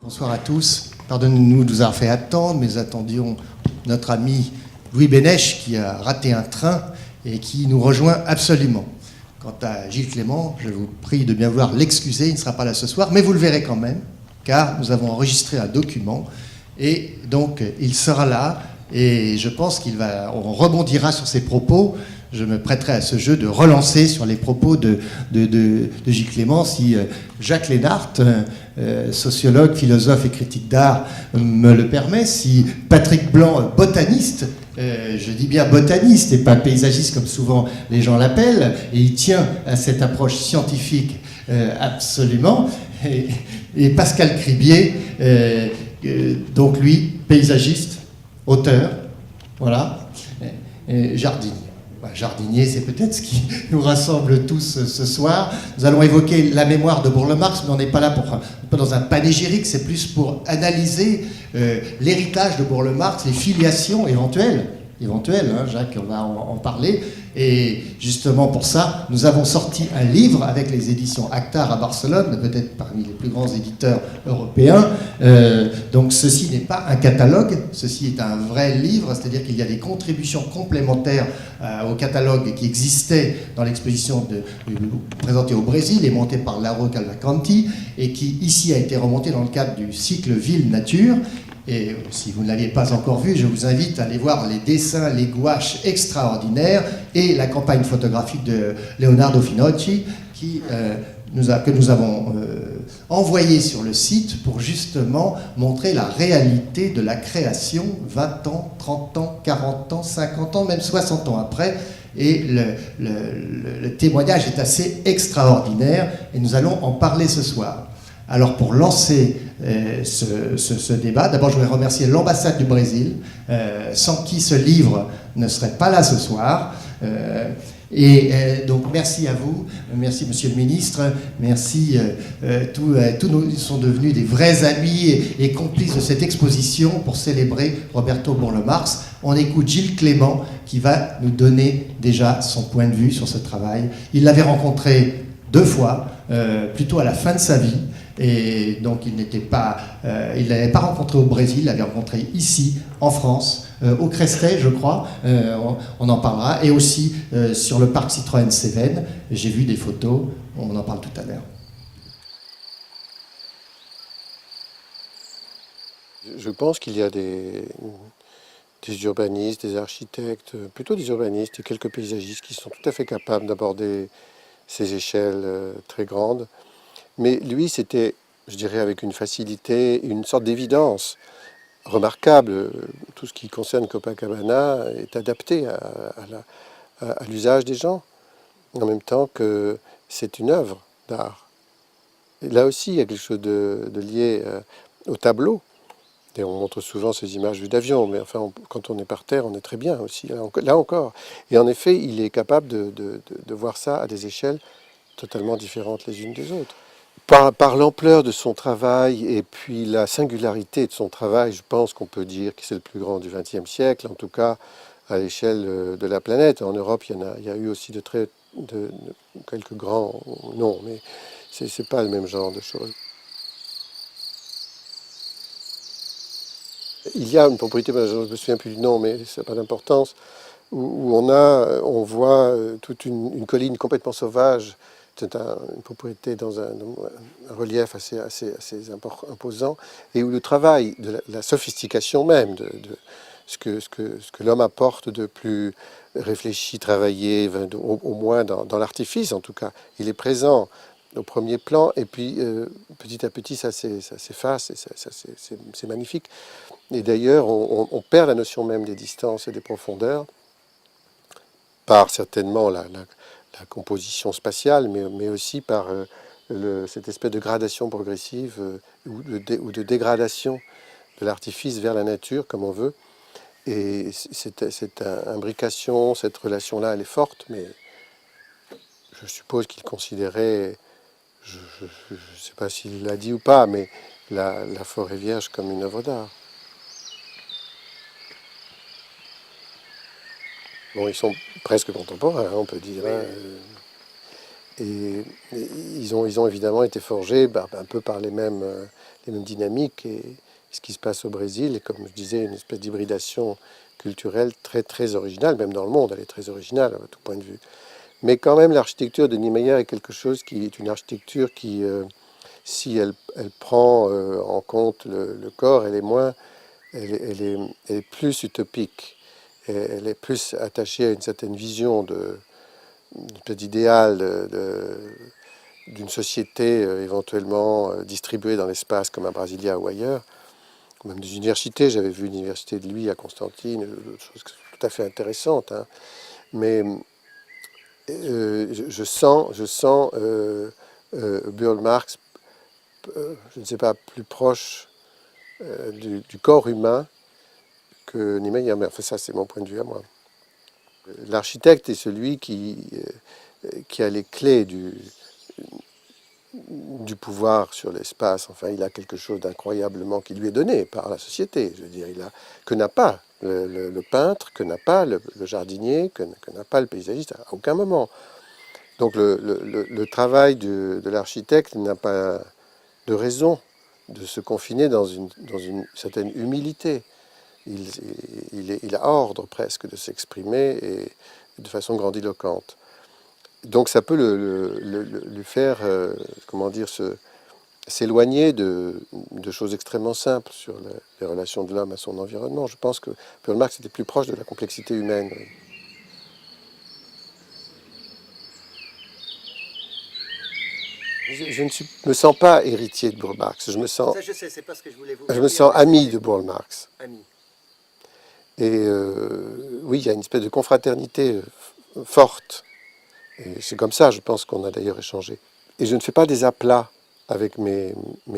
Bonsoir à tous. Pardonnez-nous de nous avoir fait attendre, mais nous attendions notre ami Louis Bénèche qui a raté un train et qui nous rejoint absolument. Quant à Gilles Clément, je vous prie de bien vouloir l'excuser, il ne sera pas là ce soir, mais vous le verrez quand même, car nous avons enregistré un document et donc il sera là et je pense on rebondira sur ses propos. Je me prêterai à ce jeu de relancer sur les propos de Gilles Clément si Jacques Lénart, sociologue, philosophe et critique d'art, me le permet, si Patrick Blanc, botaniste, je dis bien botaniste et pas paysagiste comme souvent les gens l'appellent, et il tient à cette approche scientifique absolument, et Pascal Cribier, donc lui, paysagiste, auteur, voilà, jardinier. Jardinier, c'est peut-être ce qui nous rassemble tous ce soir. Nous allons évoquer la mémoire de Bourle-Marx, mais on n'est pas là pas dans un panégyrique, c'est plus pour analyser l'héritage de Bourle-Marx, les filiations éventuelles, hein, Jacques, on va en parler. Et justement pour ça, nous avons sorti un livre avec les éditions Actar à Barcelone, peut-être parmi les plus grands éditeurs européens. Donc ceci n'est pas un catalogue, ceci est un vrai livre, c'est-à-dire qu'il y a des contributions complémentaires au catalogue qui existait dans l'exposition présentée au Brésil et montée par Lauro Cavalcanti et qui ici a été remontée dans le cadre du cycle Ville-Nature. Et si vous ne l'aviez pas encore vu, je vous invite à aller voir les dessins, les gouaches extraordinaires et la campagne photographique de Leonardo Finocchi que nous avons envoyé sur le site pour justement montrer la réalité de la création 20 ans, 30 ans, 40 ans, 50 ans, même 60 ans après. Et le témoignage est assez extraordinaire et nous allons en parler ce soir. Alors pour lancer ce débat, d'abord je voudrais remercier l'ambassade du Brésil, sans qui ce livre ne serait pas là ce soir. Donc merci à vous, merci Monsieur le Ministre, merci, tous nous sont devenus des vrais amis et complices de cette exposition pour célébrer Roberto Bourle-Marx. On écoute Gilles Clément qui va nous donner déjà son point de vue sur ce travail. Il l'avait rencontré 2 fois, plutôt à la fin de sa vie. Et donc il ne l'avait pas rencontré au Brésil, il l'avait rencontré ici, en France, au Crestet, je crois, on en parlera, et aussi sur le parc Citroën Cévennes. J'ai vu des photos, on en parle tout à l'heure. Je pense qu'il y a des urbanistes, des architectes, plutôt des urbanistes et quelques paysagistes qui sont tout à fait capables d'aborder ces échelles très grandes. Mais lui, c'était, je dirais, avec une facilité, une sorte d'évidence remarquable. Tout ce qui concerne Copacabana est adapté à l'usage des gens, en même temps que c'est une œuvre d'art. Et là aussi, il y a quelque chose de lié au tableau. Et on montre souvent ces images vues d'avion, mais enfin, quand on est par terre, on est très bien aussi, là encore. Et en effet, il est capable de voir ça à des échelles totalement différentes les unes des autres. Par l'ampleur de son travail et puis la singularité de son travail, je pense qu'on peut dire que c'est le plus grand du XXe siècle, en tout cas à l'échelle de la planète. En Europe, il y a eu aussi quelques grands noms, mais c'est pas le même genre de choses. Il y a une propriété, je ne me souviens plus du nom, mais ça n'a pas d'importance, où on voit toute une colline complètement sauvage. C'est une propriété dans un relief assez imposant, et où le travail de la sophistication même, de ce que l'homme apporte de plus réfléchi, travaillé, au moins dans l'artifice en tout cas, il est présent au premier plan, et puis petit à petit ça s'efface, et c'est magnifique. Et d'ailleurs, on perd la notion même des distances et des profondeurs, par certainement la composition spatiale, mais aussi par cette espèce de gradation progressive ou de dégradation de l'artifice vers la nature, comme on veut. Et cette imbrication, cette relation-là, elle est forte, mais je suppose qu'il considérait, je ne sais pas s'il l'a dit ou pas, mais la forêt vierge comme une œuvre d'art. Bon, ils sont presque contemporains, on peut dire. Hein. et ils ont évidemment été forgés un peu par les mêmes dynamiques. Et ce qui se passe au Brésil est, comme je disais, une espèce d'hybridation culturelle très, très originale, même dans le monde, elle est très originale à tout point de vue. Mais quand même, l'architecture de Niemeyer est quelque chose qui est une architecture qui, si elle prend en compte le corps, elle est plus utopique. Elle est plus attachée à une certaine vision d'idéal d'une société éventuellement distribuée dans l'espace comme à Brasilia ou ailleurs, même des universités. J'avais vu l'université de lui à Constantine, chose tout à fait intéressante. Hein. Mais je sens Burl Marx, je ne sais pas, plus proche du corps humain que Niemeyer. Mais enfin, ça, c'est mon point de vue à moi. L'architecte est celui qui a les clés du pouvoir sur l'espace. Enfin, il a quelque chose d'incroyablement qui lui est donné par la société. Je veux dire, que n'a pas le peintre, que n'a pas le jardinier, que n'a pas le paysagiste à aucun moment. Donc le travail de l'architecte n'a pas de raison de se confiner dans une certaine humilité. Il a ordre presque de s'exprimer et de façon grandiloquente. Donc ça peut lui faire, comment dire, s'éloigner de choses extrêmement simples sur les relations de l'homme à son environnement. Je pense que Burl Marx était plus proche de la complexité humaine. Je ne me sens pas héritier de Burl Marx. Je me sens, Ça, je sais, c'est pas ce que je voulais vous je dire. me sens ami de Burl Marx. Ami. Et oui, il y a une espèce de confraternité forte. Et c'est comme ça, je pense, qu'on a d'ailleurs échangé. Et je ne fais pas des aplats avec mes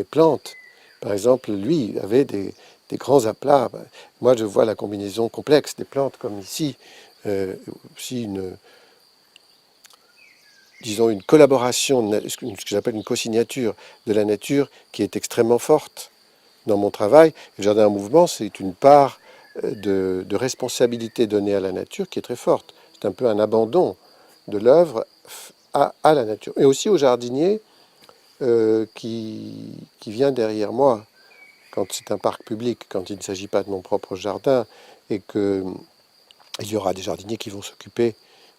plantes. Par exemple, lui avait des grands aplats. Moi, je vois la combinaison complexe des plantes, comme ici. Aussi disons, une collaboration, ce que j'appelle une co-signature de la nature qui est extrêmement forte dans mon travail. Le jardin en mouvement, c'est une part de responsabilité donnée à la nature qui est très forte. C'est un peu un abandon de l'œuvre à la nature. Et aussi au jardinier qui vient derrière moi, quand c'est un parc public, quand il ne s'agit pas de mon propre jardin, et qu'il y aura des jardiniers qui vont s'occuper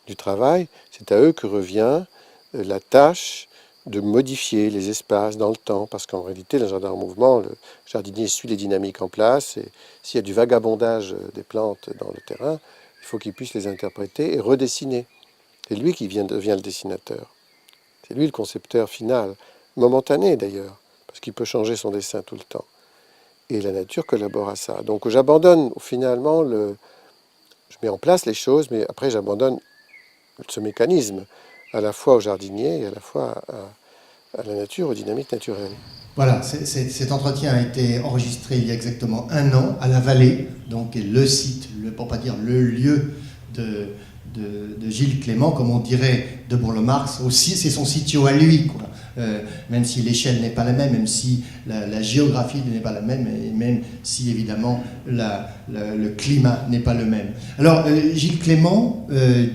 du travail, c'est à eux que revient la tâche de modifier les espaces dans le temps, parce qu'en réalité, le jardin en mouvement, le jardinier suit les dynamiques en place, et s'il y a du vagabondage des plantes dans le terrain, il faut qu'il puisse les interpréter et redessiner. C'est lui qui devient le dessinateur. C'est lui le concepteur final, momentané d'ailleurs, parce qu'il peut changer son dessin tout le temps. Et la nature collabore à ça. Donc j'abandonne finalement je mets en place les choses, mais après j'abandonne ce mécanisme à la fois au jardinier et à la fois à la nature, aux dynamiques naturelles. Voilà, cet entretien a été enregistré il y a exactement 1 an à la Vallée, donc le site, pour ne pas dire le lieu de Gilles Clément, comme on dirait de Burl Marx. Aussi, c'est son sitio à lui, quoi. Même si l'échelle n'est pas la même, même si la géographie n'est pas la même, et même si évidemment le climat n'est pas le même. Alors, Gilles Clément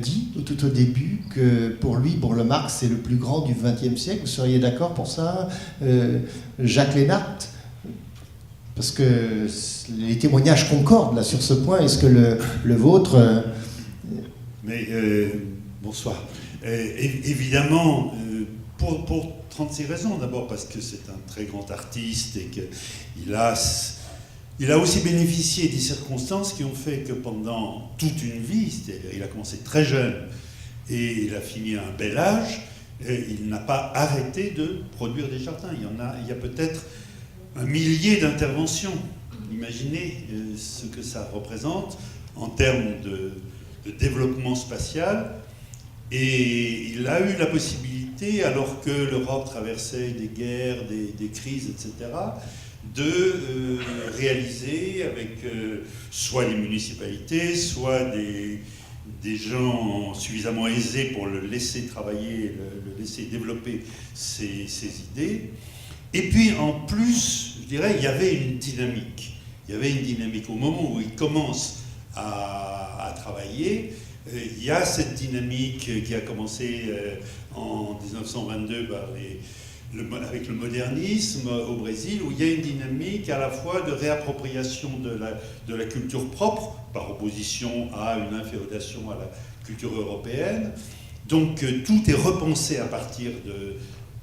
dit tout au début que pour lui, Burl Marx, c'est le plus grand du XXe siècle. Vous seriez d'accord pour ça, Jacques Lénart? Parce que les témoignages concordent là sur ce point. Est-ce que le vôtre... Mais bonsoir. Évidemment, pour 36 raisons. D'abord parce que c'est un très grand artiste et qu'il a aussi bénéficié des circonstances qui ont fait que pendant toute une vie, c'est-à-dire il a commencé très jeune et il a fini à un bel âge, il n'a pas arrêté de produire des jardins. Il y a peut-être 1 millier d'interventions. Imaginez ce que ça représente en termes de développement spatial, et il a eu la possibilité, alors que l'Europe traversait des guerres, des crises, etc., de réaliser avec soit les municipalités, soit des gens suffisamment aisés pour le laisser travailler, le laisser développer ses idées. Et puis en plus, je dirais, il y avait une dynamique. Il y avait une dynamique au moment où il commence à travailler. Il y a cette dynamique qui a commencé en 1922 avec le modernisme au Brésil, où il y a une dynamique à la fois de réappropriation de la culture propre, par opposition à une inféodation à la culture européenne. Donc tout est repensé à partir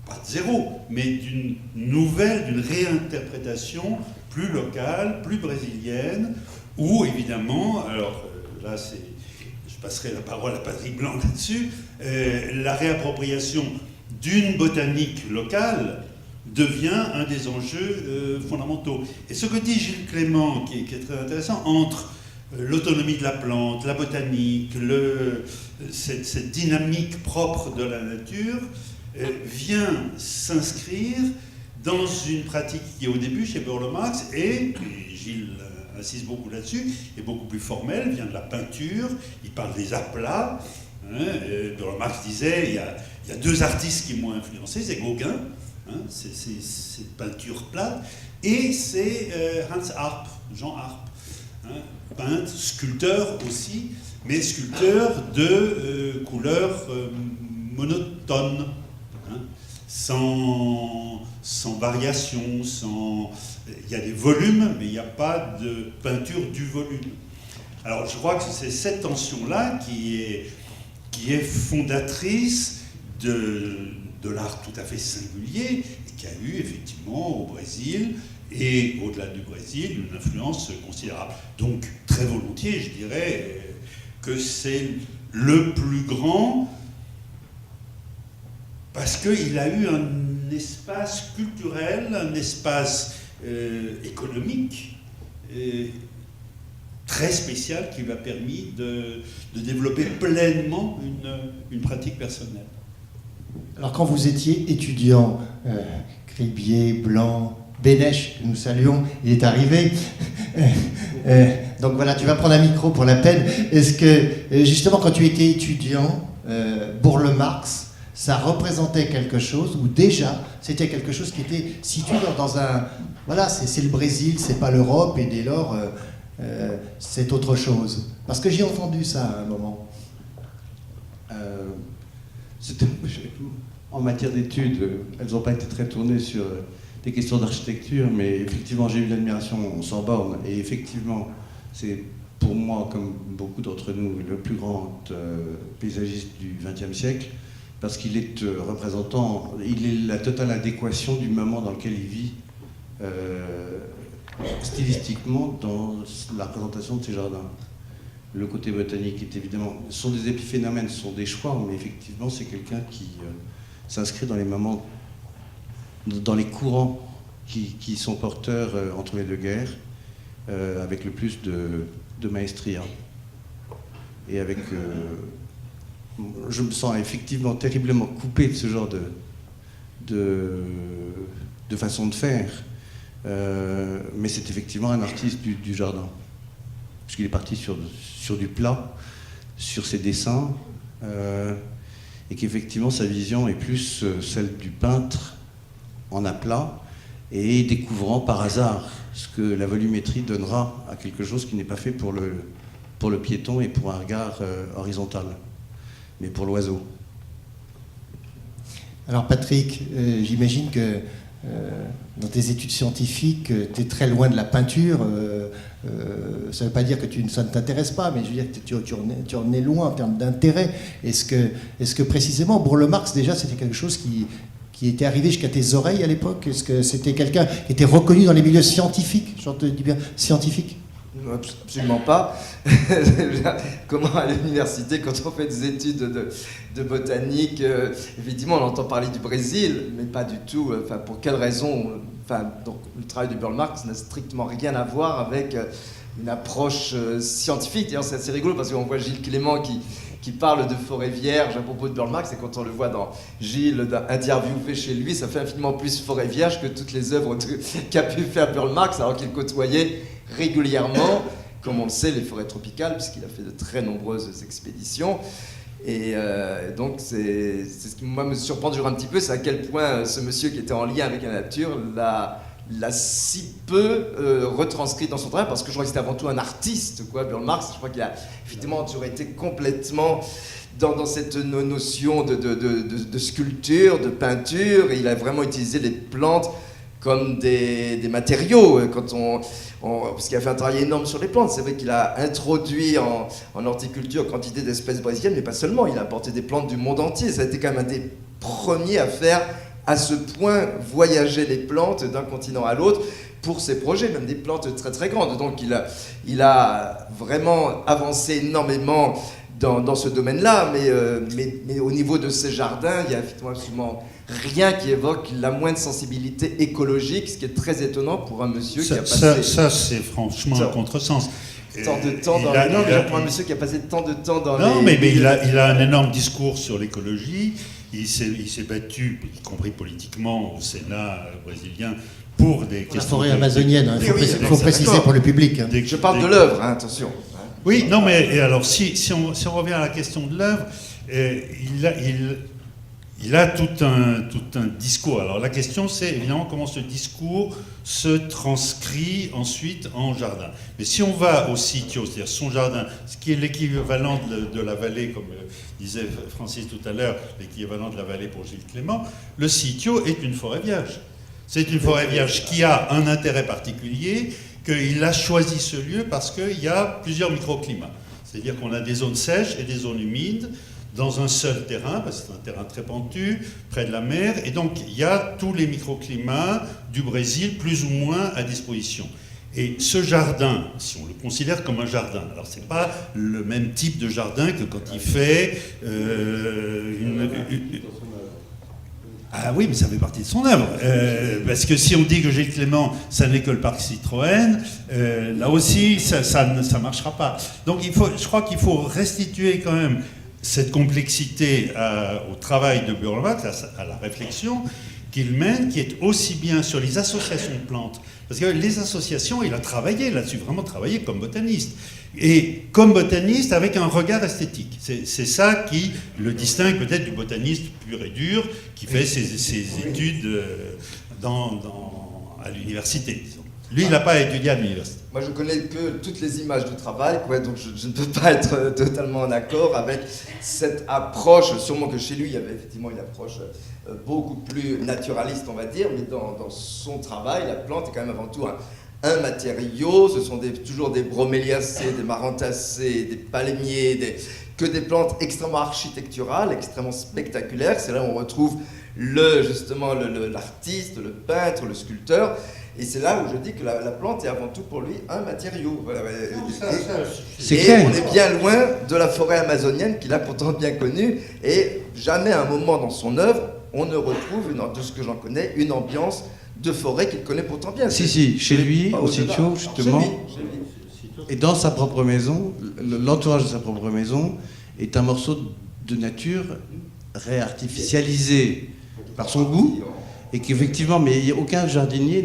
pas de zéro, mais d'une réinterprétation plus locale, plus brésilienne, où évidemment, alors là je passerai la parole à Patrick Blanc là-dessus, la réappropriation d'une botanique locale devient un des enjeux fondamentaux. Et ce que dit Gilles Clément, qui est très intéressant, entre l'autonomie de la plante, la botanique, cette dynamique propre de la nature, vient s'inscrire dans une pratique qui est au début chez Burle Marx, et Gilles insiste beaucoup là-dessus, est beaucoup plus formelle, vient de la peinture, il parle des aplats. Burle Marx disait, il y a deux artistes qui m'ont influencé, c'est Gauguin, c'est cette peinture plate, et c'est Hans Arp, Jean Arp, peintre, sculpteur aussi, mais sculpteur de couleurs monotones, sans variation, il y a des volumes, mais il n'y a pas de peinture du volume. Alors je crois que c'est cette tension-là qui est fondatrice de l'art tout à fait singulier, et qui a eu effectivement au Brésil, et au-delà du Brésil, une influence considérable. Donc très volontiers, je dirais que c'est le plus grand, parce qu'il a eu un espace culturel, un espace économique très spécial qui lui a permis de développer pleinement une pratique personnelle. Alors quand vous étiez étudiant, Cribier, Blanc, Bénèche, que nous saluons, il est arrivé. Donc voilà, tu vas prendre un micro pour la peine. Est-ce que, justement, quand tu étais étudiant, Burle Marx, ça représentait quelque chose, ou déjà, c'était quelque chose qui était situé dans un... Voilà, c'est le Brésil, c'est pas l'Europe, et dès lors, c'est autre chose. Parce que j'ai entendu ça à un moment. En matière d'études, elles n'ont pas été très tournées sur des questions d'architecture, mais effectivement, j'ai eu l'admiration sans borne. Et effectivement, c'est pour moi, comme beaucoup d'entre nous, le plus grand paysagiste du XXe siècle, parce qu'il est représentant, il est la totale adéquation du moment dans lequel il vit, stylistiquement, dans la représentation de ses jardins. Le côté botanique est évidemment... Ce sont des épiphénomènes, ce sont des choix, mais effectivement, c'est quelqu'un qui s'inscrit dans les moments, dans les courants qui sont porteurs entre les deux guerres, avec le plus de maestria. Et avec... je me sens effectivement terriblement coupé de ce genre de façon de faire. Mais c'est effectivement un artiste du jardin. Puisqu'il est parti sur du plat, sur ses dessins, et qu'effectivement sa vision est plus celle du peintre en aplat, et découvrant par hasard ce que la volumétrie donnera à quelque chose qui n'est pas fait pour le piéton et pour un regard horizontal, mais pour l'oiseau. Alors Patrick, j'imagine que dans tes études scientifiques, tu es très loin de la peinture. Ça ne veut pas dire que ça ne t'intéresse pas, mais je veux dire que tu en es loin en termes d'intérêt. Est-ce que précisément, Burle Marx, déjà, c'était quelque chose qui était arrivé jusqu'à tes oreilles à l'époque? Est-ce que c'était quelqu'un qui était reconnu dans les milieux scientifiques? Je te dis bien scientifiques. Absolument pas. Comment à l'université, quand on fait des études de botanique, effectivement on entend parler du Brésil, mais pas du tout. Pour quelle raison? Donc, le travail de Burle Marx n'a strictement rien à voir avec une approche scientifique. D'ailleurs, c'est assez rigolo parce qu'on voit Gilles Clément qui parle de forêt vierge à propos de Burle Marx, et quand on le voit dans Gilles interviewé chez lui, ça fait infiniment plus forêt vierge que toutes les œuvres qu'a pu faire Burle Marx, alors qu'il côtoyait régulièrement, comme on le sait, les forêts tropicales, puisqu'il a fait de très nombreuses expéditions. Et donc, c'est ce qui moi, me surprend toujours un petit peu, c'est à quel point ce monsieur qui était en lien avec la nature l'a l'a si peu retranscrit dans son travail, parce que je crois que c'était avant tout un artiste, quoi, Burle Marx. Je crois qu'il a effectivement toujours été complètement dans cette notion de sculpture, de peinture, et il a vraiment utilisé les plantes comme des matériaux, parce qu'il a fait un travail énorme sur les plantes. C'est vrai qu'il a introduit en horticulture quantité d'espèces brésiliennes, mais pas seulement, il a apporté des plantes du monde entier. Ça a été quand même un des premiers à faire à ce point voyager les plantes d'un continent à l'autre pour ses projets, même des plantes très très grandes. Donc il a vraiment avancé énormément dans ce domaine-là, mais au niveau de ses jardins, il y a effectivement absolument rien qui évoque la moindre sensibilité écologique, ce qui est très étonnant pour un monsieur qui a passé... Ça c'est franchement un contresens. Tant de temps dans les... Non, mais pour un monsieur qui a passé tant de temps dans les... Non, mais il a un énorme discours sur l'écologie. Il s'est battu, y compris politiquement, au Sénat brésilien, pour des questions... La forêt amazonienne, il faut préciser pour le public. Je parle de l'œuvre, hein, attention. Oui, non, mais et alors, si on revient à la question de l'œuvre, il a tout un discours. Alors la question, c'est évidemment comment ce discours se transcrit ensuite en jardin. Mais si on va au sitio, c'est-à-dire son jardin, ce qui est l'équivalent de la vallée, comme disait Francis tout à l'heure, l'équivalent de la vallée pour Gilles Clément, le sitio est une forêt vierge. C'est une forêt vierge qui a un intérêt particulier, qu'il a choisi ce lieu parce qu'il y a plusieurs microclimats. C'est-à-dire qu'on a des zones sèches et des zones humides dans un seul terrain, parce que c'est un terrain très pentu, près de la mer, et donc il y a tous les microclimats du Brésil, plus ou moins à disposition. Et ce jardin, si on le considère comme un jardin, alors c'est pas le même type de jardin que quand il fait Ah oui, mais ça fait partie de son œuvre. Parce que si on dit que Gilles Clément, ça n'est que le parc Citroën, là aussi, ça ne marchera pas. Donc je crois qu'il faut restituer quand même cette complexité au travail de Burle Marx, à la réflexion qu'il mène, qui est aussi bien sur les associations de plantes. Parce que les associations, il a travaillé là-dessus, vraiment travaillé comme botaniste. Et comme botaniste avec un regard esthétique. C'est ça qui le distingue peut-être du botaniste pur et dur qui fait ses études à l'université, disons. Lui, il n'a pas étudié à l'université. Moi, je connais que toutes les images du travail, quoi, donc je ne peux pas être totalement en accord avec cette approche. Sûrement que chez lui, il y avait effectivement une approche beaucoup plus naturaliste, on va dire, mais dans son travail, la plante est quand même avant tout un matériau. Ce sont toujours des broméliacées, des marantacées, des palmiers, que des plantes extrêmement architecturales, extrêmement spectaculaires. C'est là où on retrouve justement l'artiste, le peintre, le sculpteur. Et c'est là où je dis que la plante est avant tout pour lui un matériau. Voilà. C'est et clair. On est bien loin de la forêt amazonienne qu'il a pourtant bien connue. Et jamais à un moment dans son œuvre, on ne retrouve, de ce que j'en connais, une ambiance de forêt qu'il connaît pourtant bien. Si, chez lui, au sitio, justement, chez lui. et dans sa propre maison, l'entourage de sa propre maison est un morceau de nature réartificialisé par son goût. Et qu'effectivement, mais il n'y a aucun jardinier,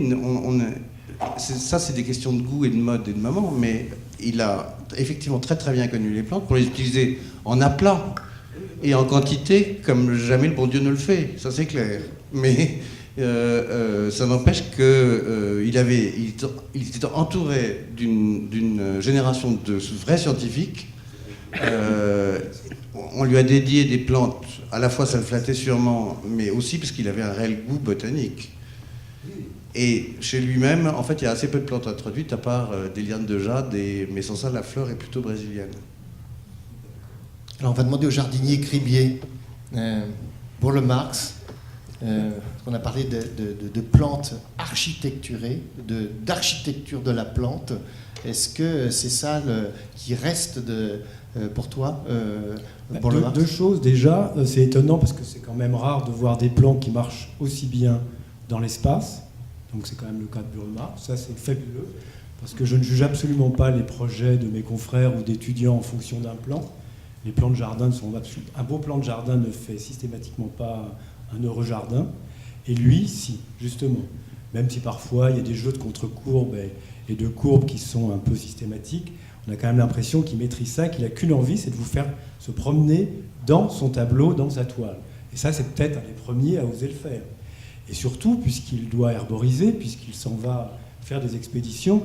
ça c'est des questions de goût et de mode et de moment, mais il a effectivement très très bien connu les plantes pour les utiliser en aplat et en quantité comme jamais le bon Dieu ne le fait, ça c'est clair. Mais ça n'empêche qu'il était entouré d'une génération de vrais scientifiques. On lui a dédié des plantes, à la fois ça le flattait sûrement, mais aussi parce qu'il avait un réel goût botanique. Et chez lui-même, en fait, il y a assez peu de plantes introduites, à part des lianes de jade, mais sans ça, la fleur est plutôt brésilienne. Alors on va demander au jardinier Cribier, Burle Marx, on a parlé de plantes architecturées, d'architecture de la plante. Est-ce que c'est ça qui reste pour toi, Burle Marx ? Deux choses. Déjà, c'est étonnant parce que c'est quand même rare de voir des plantes qui marchent aussi bien dans l'espace. Donc c'est quand même le cas de Burle Marx. Ça, c'est fabuleux. Parce que je ne juge absolument pas les projets de mes confrères ou d'étudiants en fonction d'un plan. Les plans de jardin sont absolument... Un beau plan de jardin ne fait systématiquement pas un heureux jardin. Et lui, si, justement. Même si parfois il y a des jeux de contre-courbes et de courbes qui sont un peu systématiques, on a quand même l'impression qu'il maîtrise ça, qu'il n'a qu'une envie, c'est de vous faire se promener dans son tableau, dans sa toile. Et ça, c'est peut-être un des premiers à oser le faire. Et surtout, puisqu'il doit herboriser, puisqu'il s'en va faire des expéditions,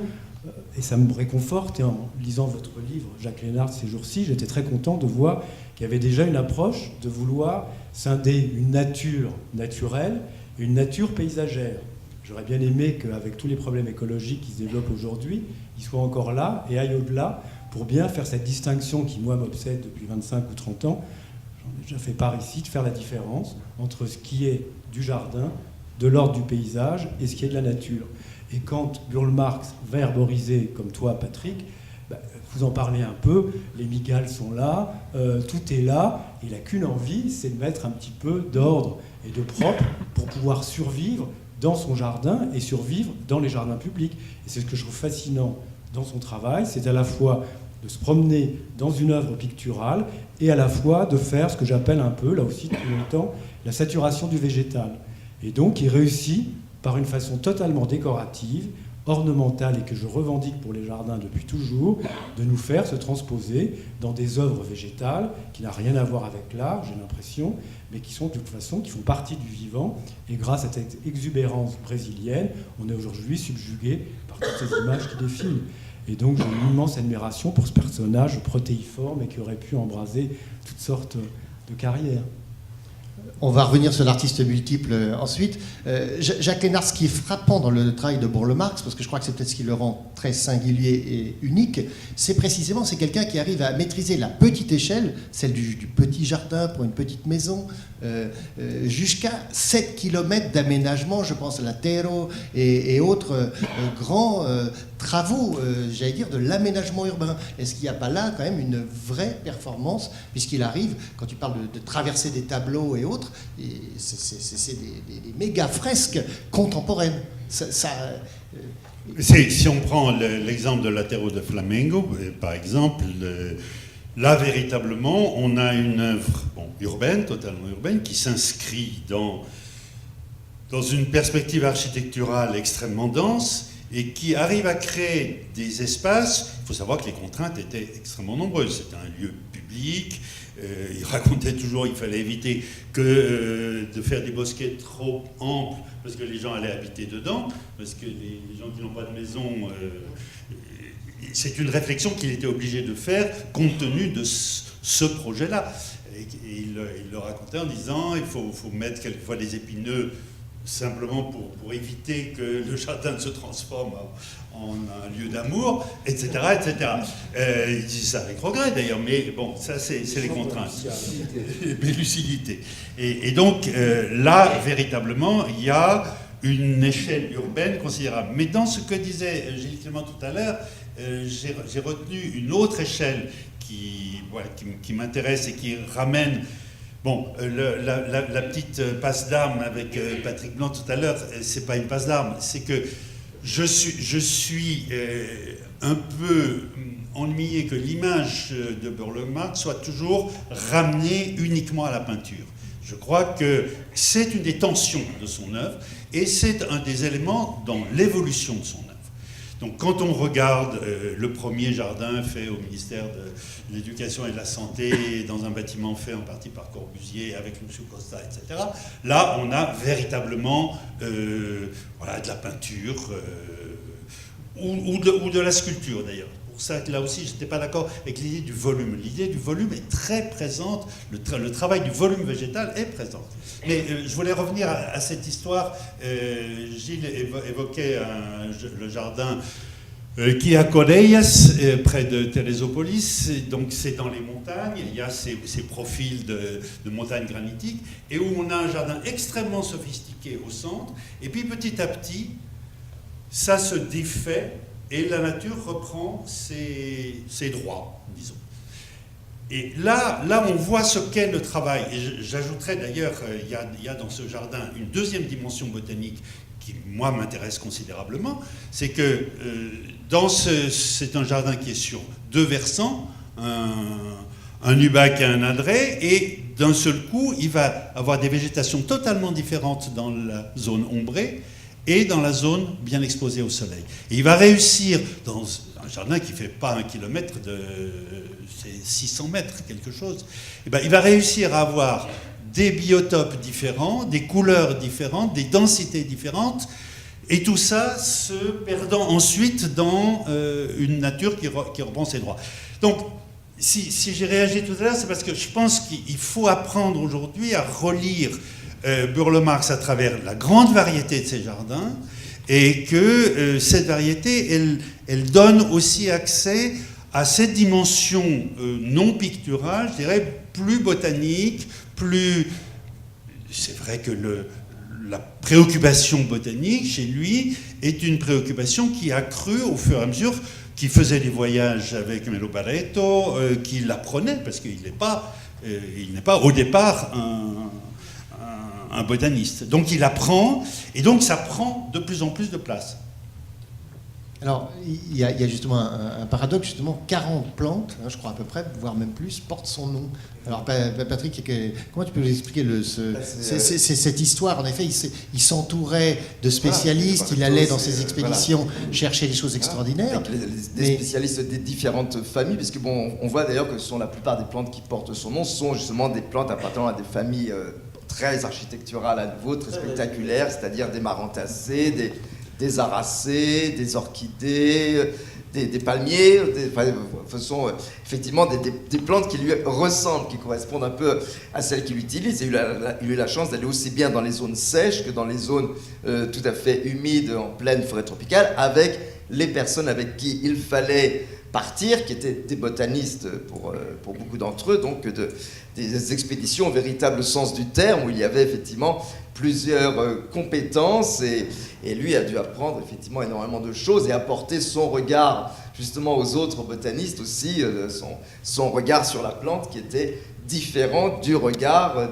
et ça me réconforte, et en lisant votre livre, Jacques Lénard, ces jours-ci, j'étais très content de voir qu'il y avait déjà une approche de vouloir scinder une nature naturelle et une nature paysagère. J'aurais bien aimé qu'avec tous les problèmes écologiques qui se développent aujourd'hui, ils soient encore là et aillent au-delà pour bien faire cette distinction qui, moi, m'obsède depuis 25 ou 30 ans. J'en ai déjà fait part ici, de faire la différence entre ce qui est du jardin, de l'ordre du paysage et ce qui est de la nature. Et quand Burle Marx va herboriser, comme toi, Patrick, vous en parlez un peu, les migales sont là, tout est là, et il n'a qu'une envie, c'est de mettre un petit peu d'ordre et de propre pour pouvoir survivre dans son jardin et survivre dans les jardins publics. Et c'est ce que je trouve fascinant dans son travail, c'est à la fois de se promener dans une œuvre picturale et à la fois de faire ce que j'appelle un peu, là aussi depuis longtemps, la saturation du végétal. Et donc il réussit par une façon totalement décorative, ornementale et que je revendique pour les jardins depuis toujours, de nous faire se transposer dans des œuvres végétales qui n'ont rien à voir avec l'art, j'ai l'impression, mais qui sont de toute façon, qui font partie du vivant. Et grâce à cette exubérance brésilienne, on est aujourd'hui subjugué par toutes ces images qui défilent. Et donc j'ai une immense admiration pour ce personnage protéiforme et qui aurait pu embraser toutes sortes de carrières. On va revenir sur l'artiste multiple ensuite. Jacques Lénard, ce qui est frappant dans le travail de Burle Marx, parce que je crois que c'est peut-être ce qui le rend très singulier et unique, c'est précisément, c'est quelqu'un qui arrive à maîtriser la petite échelle, celle du petit jardin pour une petite maison, jusqu'à 7 km d'aménagement, je pense à la Terro et autres grands travaux, j'allais dire, de l'aménagement urbain. Est-ce qu'il n'y a pas là quand même une vraie performance, puisqu'il arrive, quand tu parles de traverser des tableaux et autres, c'est des méga fresques contemporaines. Si on prend l'exemple de la Terro de Flamengo, par exemple, là véritablement, on a une œuvre urbaine, totalement urbaine, qui s'inscrit dans une perspective architecturale extrêmement dense et qui arrive à créer des espaces. Il faut savoir que les contraintes étaient extrêmement nombreuses. C'était un lieu public. Il racontait toujours qu'il fallait éviter de faire des bosquets trop amples parce que les gens allaient habiter dedans, parce que les gens qui n'ont pas de maison... c'est une réflexion qu'il était obligé de faire compte tenu de ce projet-là. Et il le racontait en disant il faut mettre quelquefois des épineux simplement pour éviter que le jardin se transforme en un lieu d'amour, etc. etc. Il dit ça avec regret d'ailleurs, mais bon, ça c'est les contraintes. Mais lucidité. Et donc là, véritablement, il y a une échelle urbaine considérable. Mais dans ce que disait Gilles Clément tout à l'heure, j'ai retenu une autre échelle qui m'intéresse et qui ramène... Bon, la petite passe d'armes avec Patrick Blanc tout à l'heure, c'est pas une passe d'armes, c'est que je suis un peu ennuyé que l'image de Burle Marx soit toujours ramenée uniquement à la peinture. Je crois que c'est une des tensions de son œuvre et c'est un des éléments dans l'évolution de son œuvre. Donc quand on regarde le premier jardin fait au ministère de l'Éducation et de la Santé, dans un bâtiment fait en partie par Corbusier, avec M. Costa, etc., là on a véritablement de la peinture ou de la sculpture d'ailleurs. Pour ça que là aussi je n'étais pas d'accord avec l'idée du volume. L'idée du volume est très présente, le travail du volume végétal est présent. Mais je voulais revenir à cette histoire. Gilles évoquait le jardin qui est à Correias, près de Teresópolis. Donc c'est dans les montagnes, il y a ces profils de montagnes granitiques, et où on a un jardin extrêmement sophistiqué au centre, et puis petit à petit, ça se défait, et la nature reprend ses droits, disons. Et là, on voit ce qu'est le travail. Et j'ajouterais d'ailleurs, il y a dans ce jardin une deuxième dimension botanique qui, moi, m'intéresse considérablement. C'est que c'est un jardin qui est sur deux versants, un nubac et un adret, et d'un seul coup, il va avoir des végétations totalement différentes dans la zone ombrée et dans la zone bien exposée au soleil. Et il va réussir, dans un jardin qui ne fait pas 1 kilomètre, c'est 600 mètres, quelque chose, et ben, il va réussir à avoir des biotopes différents, des couleurs différentes, des densités différentes, et tout ça se perdant ensuite dans une nature qui reprend ses droits. Donc, si j'ai réagi tout à l'heure, c'est parce que je pense qu'il faut apprendre aujourd'hui à relire Burle Marx à travers la grande variété de ses jardins, et que cette variété, elle donne aussi accès à cette dimension non picturale, je dirais, plus botanique, plus... C'est vrai que la préoccupation botanique, chez lui, est une préoccupation qui a cru au fur et à mesure qu'il faisait des voyages avec Melo Barreto, qu'il apprenait, parce qu'il n'est pas au départ un botaniste. Donc il apprend, et donc ça prend de plus en plus de place. Alors, il y a justement un paradoxe, justement, 40 plantes, je crois à peu près, voire même plus, portent son nom. Alors, Patrick, comment tu peux nous expliquer cette histoire? En effet, il s'entourait de spécialistes, il allait dans ses expéditions chercher des choses extraordinaires. Avec des spécialistes des différentes familles, parce que bon, on voit d'ailleurs que ce sont la plupart des plantes qui portent son nom, ce sont justement des plantes appartenant à des familles très architecturales à nouveau, très spectaculaires, c'est-à-dire des marantacées, des aracées, des orchidées, des palmiers, ce sont effectivement des plantes qui lui ressemblent, qui correspondent un peu à celles qu'il utilise. Et il a eu la chance d'aller aussi bien dans les zones sèches que dans les zones tout à fait humides en pleine forêt tropicale, avec les personnes avec qui il fallait partir, qui étaient des botanistes pour beaucoup d'entre eux, donc des expéditions au véritable sens du terme, où il y avait effectivement plusieurs compétences, et lui a dû apprendre effectivement énormément de choses et apporter son regard justement aux autres botanistes aussi, son regard sur la plante qui était différent du regard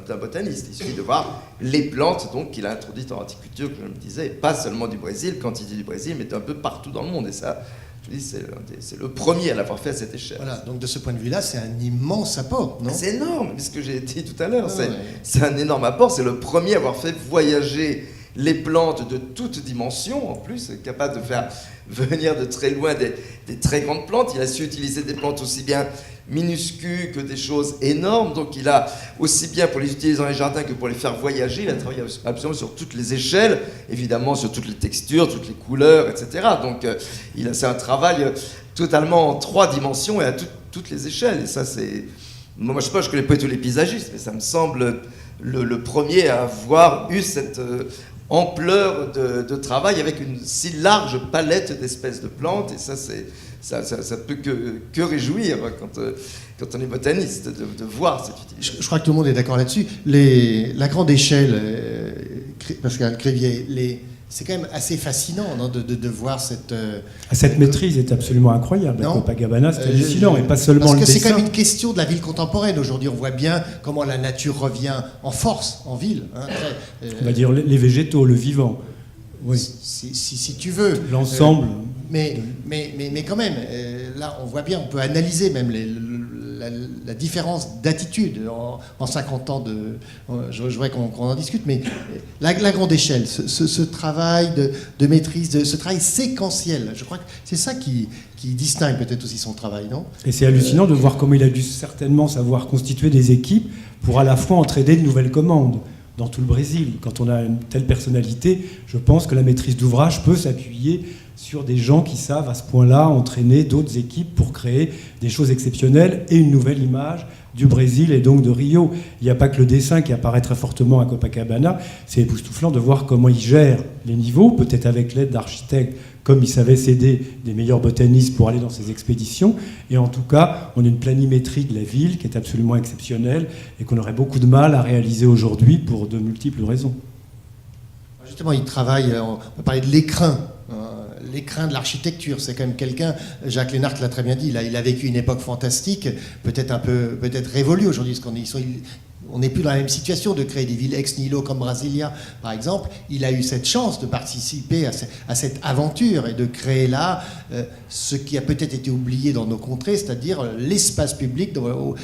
d'un botaniste. Il suffit de voir les plantes donc qu'il a introduites en horticulture, comme je me disais, pas seulement du Brésil, quand il dit du Brésil, mais un peu partout dans le monde, et ça, je dis, c'est le premier à l'avoir fait à cette échelle. Voilà, donc de ce point de vue-là, c'est un immense apport, non? C'est énorme, c'est ce que j'ai dit tout à l'heure. C'est un énorme apport. C'est le premier à avoir fait voyager les plantes de toutes dimensions, en plus, capable de faire venir de très loin des très grandes plantes. Il a su utiliser des plantes aussi bien minuscules que des choses énormes. Donc il a, aussi bien pour les utiliser dans les jardins que pour les faire voyager, il a travaillé absolument sur toutes les échelles, évidemment sur toutes les textures, toutes les couleurs, etc. Donc c'est un travail totalement en 3 dimensions et à toutes les échelles. Et ça, c'est... Moi, je sais pas, je connais pas tous les paysagistes, mais ça me semble le premier à avoir eu cette ampleur de travail avec une si large palette d'espèces de plantes. Et ça, ça peut que réjouir quand on est botaniste de voir cette utilisation. Je crois que tout le monde est d'accord là-dessus. La grande échelle, Pascal Crévier, c'est quand même assez fascinant, non, de voir cette... Cette maîtrise est absolument incroyable. À Copacabana, c'est hallucinant, et pas seulement le dessin. Parce que c'est quand même une question de la ville contemporaine. Aujourd'hui, on voit bien comment la nature revient en force, en ville. Hein, on va dire les végétaux, le vivant. Oui. Si tu veux. L'ensemble. Mais quand même, là, on voit bien, on peut analyser même la différence d'attitude en 50 ans je voudrais qu'on en discute, mais la grande échelle, ce travail de maîtrise, ce travail séquentiel, je crois que c'est ça qui distingue peut-être aussi son travail, non? Et c'est hallucinant de voir comment il a dû certainement savoir constituer des équipes pour à la fois entraîner de nouvelles commandes dans tout le Brésil. Quand on a une telle personnalité, je pense que la maîtrise d'ouvrage peut s'appuyer sur des gens qui savent à ce point-là entraîner d'autres équipes pour créer des choses exceptionnelles et une nouvelle image du Brésil et donc de Rio. Il n'y a pas que le dessin qui apparaît très fortement à Copacabana, c'est époustouflant de voir comment il gère les niveaux, peut-être avec l'aide d'architectes, comme il savait s'aider des meilleurs botanistes pour aller dans ses expéditions. Et en tout cas, on a une planimétrie de la ville qui est absolument exceptionnelle et qu'on aurait beaucoup de mal à réaliser aujourd'hui pour de multiples raisons. Justement, il travaille, on peut parler de l'écrin. L'écrin de l'architecture, c'est quand même quelqu'un, Jacques Lénart l'a très bien dit, il a vécu une époque fantastique, peut-être révolue aujourd'hui, parce on n'est plus dans la même situation de créer des villes ex nihilo comme Brasilia, par exemple. Il a eu cette chance de participer à cette aventure et de créer là ce qui a peut-être été oublié dans nos contrées, c'est-à-dire l'espace public dans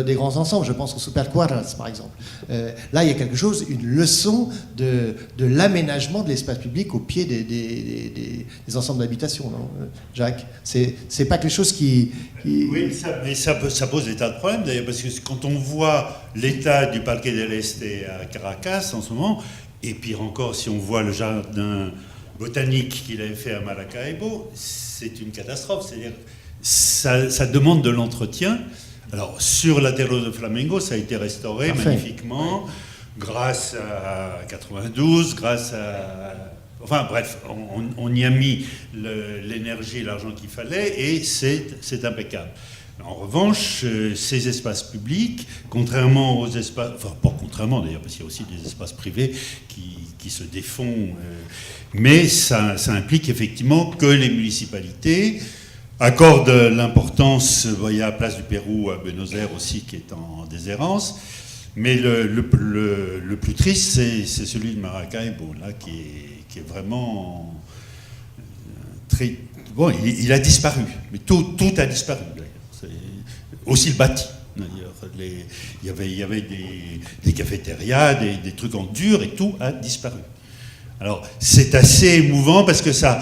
des grands ensembles. Je pense au Superquadras, par exemple. Là, il y a quelque chose, une leçon de l'aménagement de l'espace public au pied des ensembles d'habitation, non, Jacques? C'est pas quelque chose qui... Oui, mais ça pose des tas de problèmes, d'ailleurs, parce que quand on voit l'état l'état du Parque del Este à Caracas en ce moment, et pire encore, si on voit le jardin botanique qu'il avait fait à Maracaibo, c'est une catastrophe. C'est-à-dire, ça demande de l'entretien. Alors, sur la Terre de Flamengo, ça a été restauré magnifiquement, grâce à 92, grâce à... Enfin bref, on y a mis l'énergie et l'argent qu'il fallait, et c'est impeccable. En revanche, ces espaces publics, contrairement aux espaces... Enfin, pas contrairement d'ailleurs, parce qu'il y a aussi des espaces privés qui se défont, mais ça implique effectivement que les municipalités accorde l'importance, il y a la place du Pérou à Buenos Aires aussi qui est en déshérence, mais le plus triste c'est celui de Maracaibo, là, qui est vraiment très... Bon, il a disparu, mais tout a disparu d'ailleurs. Aussi le bâti d'ailleurs. Il y avait des cafétérias, des trucs en dur et tout a disparu. Alors, c'est assez émouvant parce que ça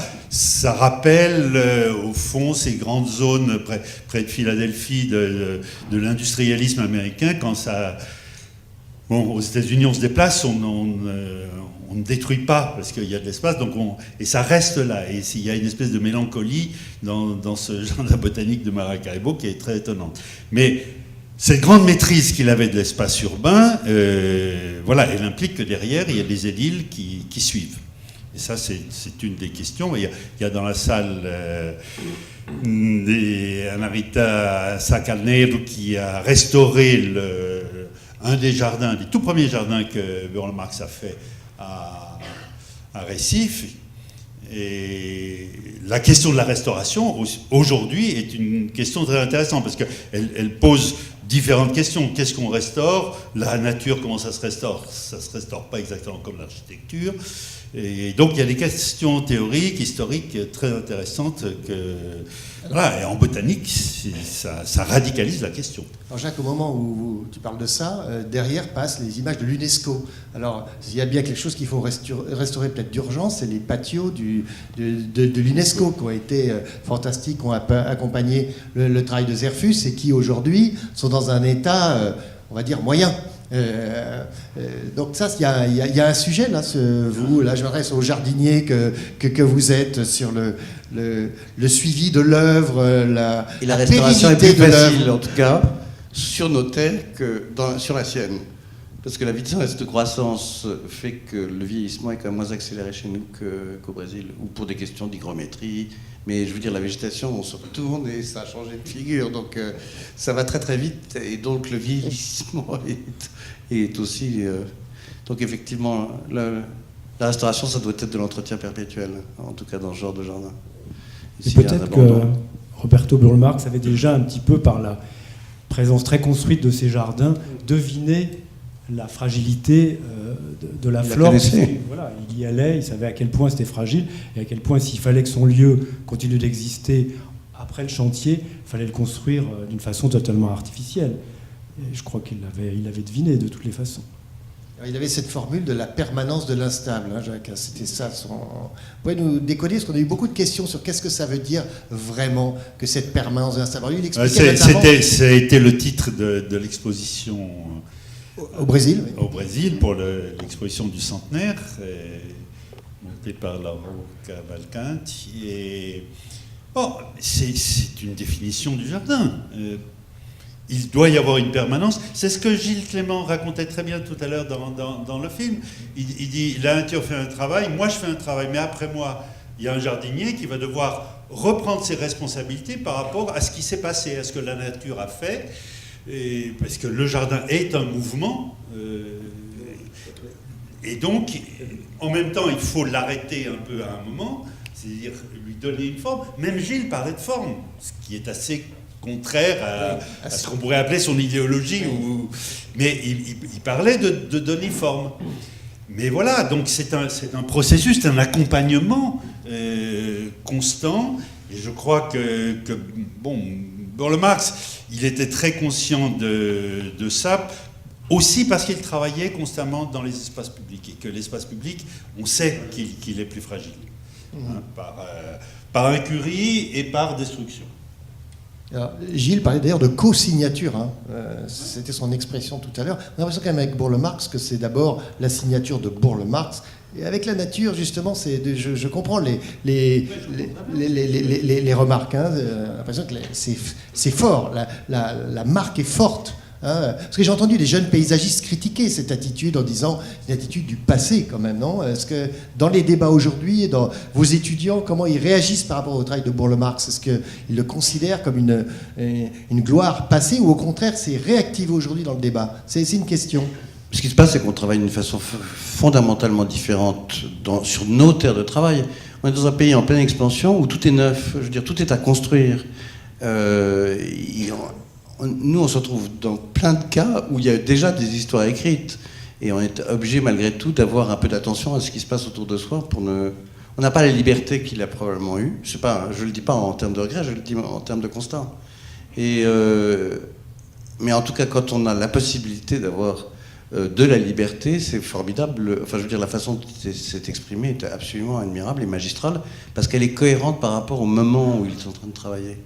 rappelle, au fond, ces grandes zones près de Philadelphie de l'industrialisme américain. Quand ça... Bon, aux États-Unis, on se déplace, on ne détruit pas parce qu'il y a de l'espace, et ça reste là. Et il y a une espèce de mélancolie dans ce jardin botanique de Maracaibo qui est très étonnante. Mais cette grande maîtrise qu'il avait de l'espace urbain, voilà, elle implique que derrière, il y a des édiles qui suivent. Et ça, c'est une des questions. Il y a dans la salle Anarita Sacarneiro qui a restauré un des jardins, des tout premiers jardins que Burle Marx a fait à Recife. Et la question de la restauration, aujourd'hui, est une question très intéressante parce qu'elle pose différentes questions. Qu'est-ce qu'on restaure? La nature, comment ça se restaure? Ça ne se restaure pas exactement comme l'architecture. Et donc, il y a des questions théoriques, historiques très intéressantes voilà, et en botanique, ça radicalise la question. Alors Jacques, au moment où tu parles de ça, derrière passent les images de l'UNESCO. Alors, il y a bien quelque chose qu'il faut restaurer peut-être d'urgence, c'est les patios de l'UNESCO qui ont été fantastiques, qui ont accompagné le travail de Zerfus et qui aujourd'hui sont dans un état, on va dire, moyen. Donc ça, il y a un sujet là. Là, je m'adresse aux jardiniers que vous êtes sur le suivi de l'œuvre, la restauration est plus de facile, en tout cas, sur nos terres que sur la sienne. Parce que la vitesse de croissance fait que le vieillissement est quand même moins accéléré chez nous qu'au Brésil, ou pour des questions d'hygrométrie. Mais je veux dire, la végétation, on se retourne et ça a changé de figure. Donc ça va très très vite. Et donc le vieillissement est aussi... donc effectivement, la restauration, ça doit être de l'entretien perpétuel, en tout cas dans ce genre de jardin. Et peut-être que Roberto Burle Marx avait déjà un petit peu, par la présence très construite de ces jardins, deviné la fragilité de la flore. Voilà, il y allait, il savait à quel point c'était fragile et à quel point s'il fallait que son lieu continue d'exister après le chantier, il fallait le construire d'une façon totalement artificielle. Et je crois qu'il l'avait deviné de toutes les façons. Alors, il avait cette formule de la permanence de l'instable, hein, Jacques. C'était ça. Vous pouvez nous décoder, parce qu'on a eu beaucoup de questions sur qu'est-ce que ça veut dire vraiment que cette permanence de l'instable. Alors, lui, il expliquait ça a été le titre de l'exposition. Au Brésil, oui. Au Brésil, pour l'exposition du centenaire, montée par Lauro Cavalcanti. Et c'est une définition du jardin. Il doit y avoir une permanence. C'est ce que Gilles Clément racontait très bien tout à l'heure dans le film. Il dit, la nature fait un travail, moi je fais un travail, mais après moi, il y a un jardinier qui va devoir reprendre ses responsabilités par rapport à ce qui s'est passé, à ce que la nature a fait. Et parce que le jardin est un mouvement, et donc, en même temps, il faut l'arrêter un peu à un moment, c'est-à-dire lui donner une forme. Même Gilles parlait de forme, ce qui est assez contraire à ce qu'on pourrait appeler son idéologie, mais il parlait de donner forme. Mais voilà, donc c'est un processus, c'est un accompagnement constant, et je crois que Burle Marx, il était très conscient de ça, aussi parce qu'il travaillait constamment dans les espaces publics, et que l'espace public, on sait qu'il est plus fragile, hein, par incurie et par destruction. Alors, Gilles parlait d'ailleurs de co-signature, hein. C'était son expression tout à l'heure. On a l'impression quand même avec Burle-Marx que c'est d'abord la signature de Burle-Marx. Et avec la nature, justement, je comprends les remarques. Hein. J'ai l'impression que c'est fort, la marque est forte. Hein. Parce que j'ai entendu des jeunes paysagistes critiquer cette attitude en disant une attitude du passé quand même, non? Est-ce que dans les débats aujourd'hui, dans vos étudiants, comment ils réagissent par rapport au travail de Burle-Marx? Est-ce qu'ils le considèrent comme une gloire passée ou au contraire c'est réactivé aujourd'hui dans le débat? C'est une question. Ce qui se passe, c'est qu'on travaille d'une façon fondamentalement différente sur nos terres de travail. On est dans un pays en pleine expansion où tout est neuf, je veux dire, tout est à construire. Nous, on se retrouve dans plein de cas où il y a déjà des histoires écrites. Et on est obligé, malgré tout, d'avoir un peu d'attention à ce qui se passe autour de soi. On n'a pas la liberté qu'il a probablement eue. Je ne le dis pas en termes de regret, je le dis en termes de constat. Mais en tout cas, quand on a la possibilité d'avoir de la liberté, c'est formidable. Enfin, je veux dire, la façon dont c'est exprimé est absolument admirable et magistrale, parce qu'elle est cohérente par rapport au moment où il est en train de travailler.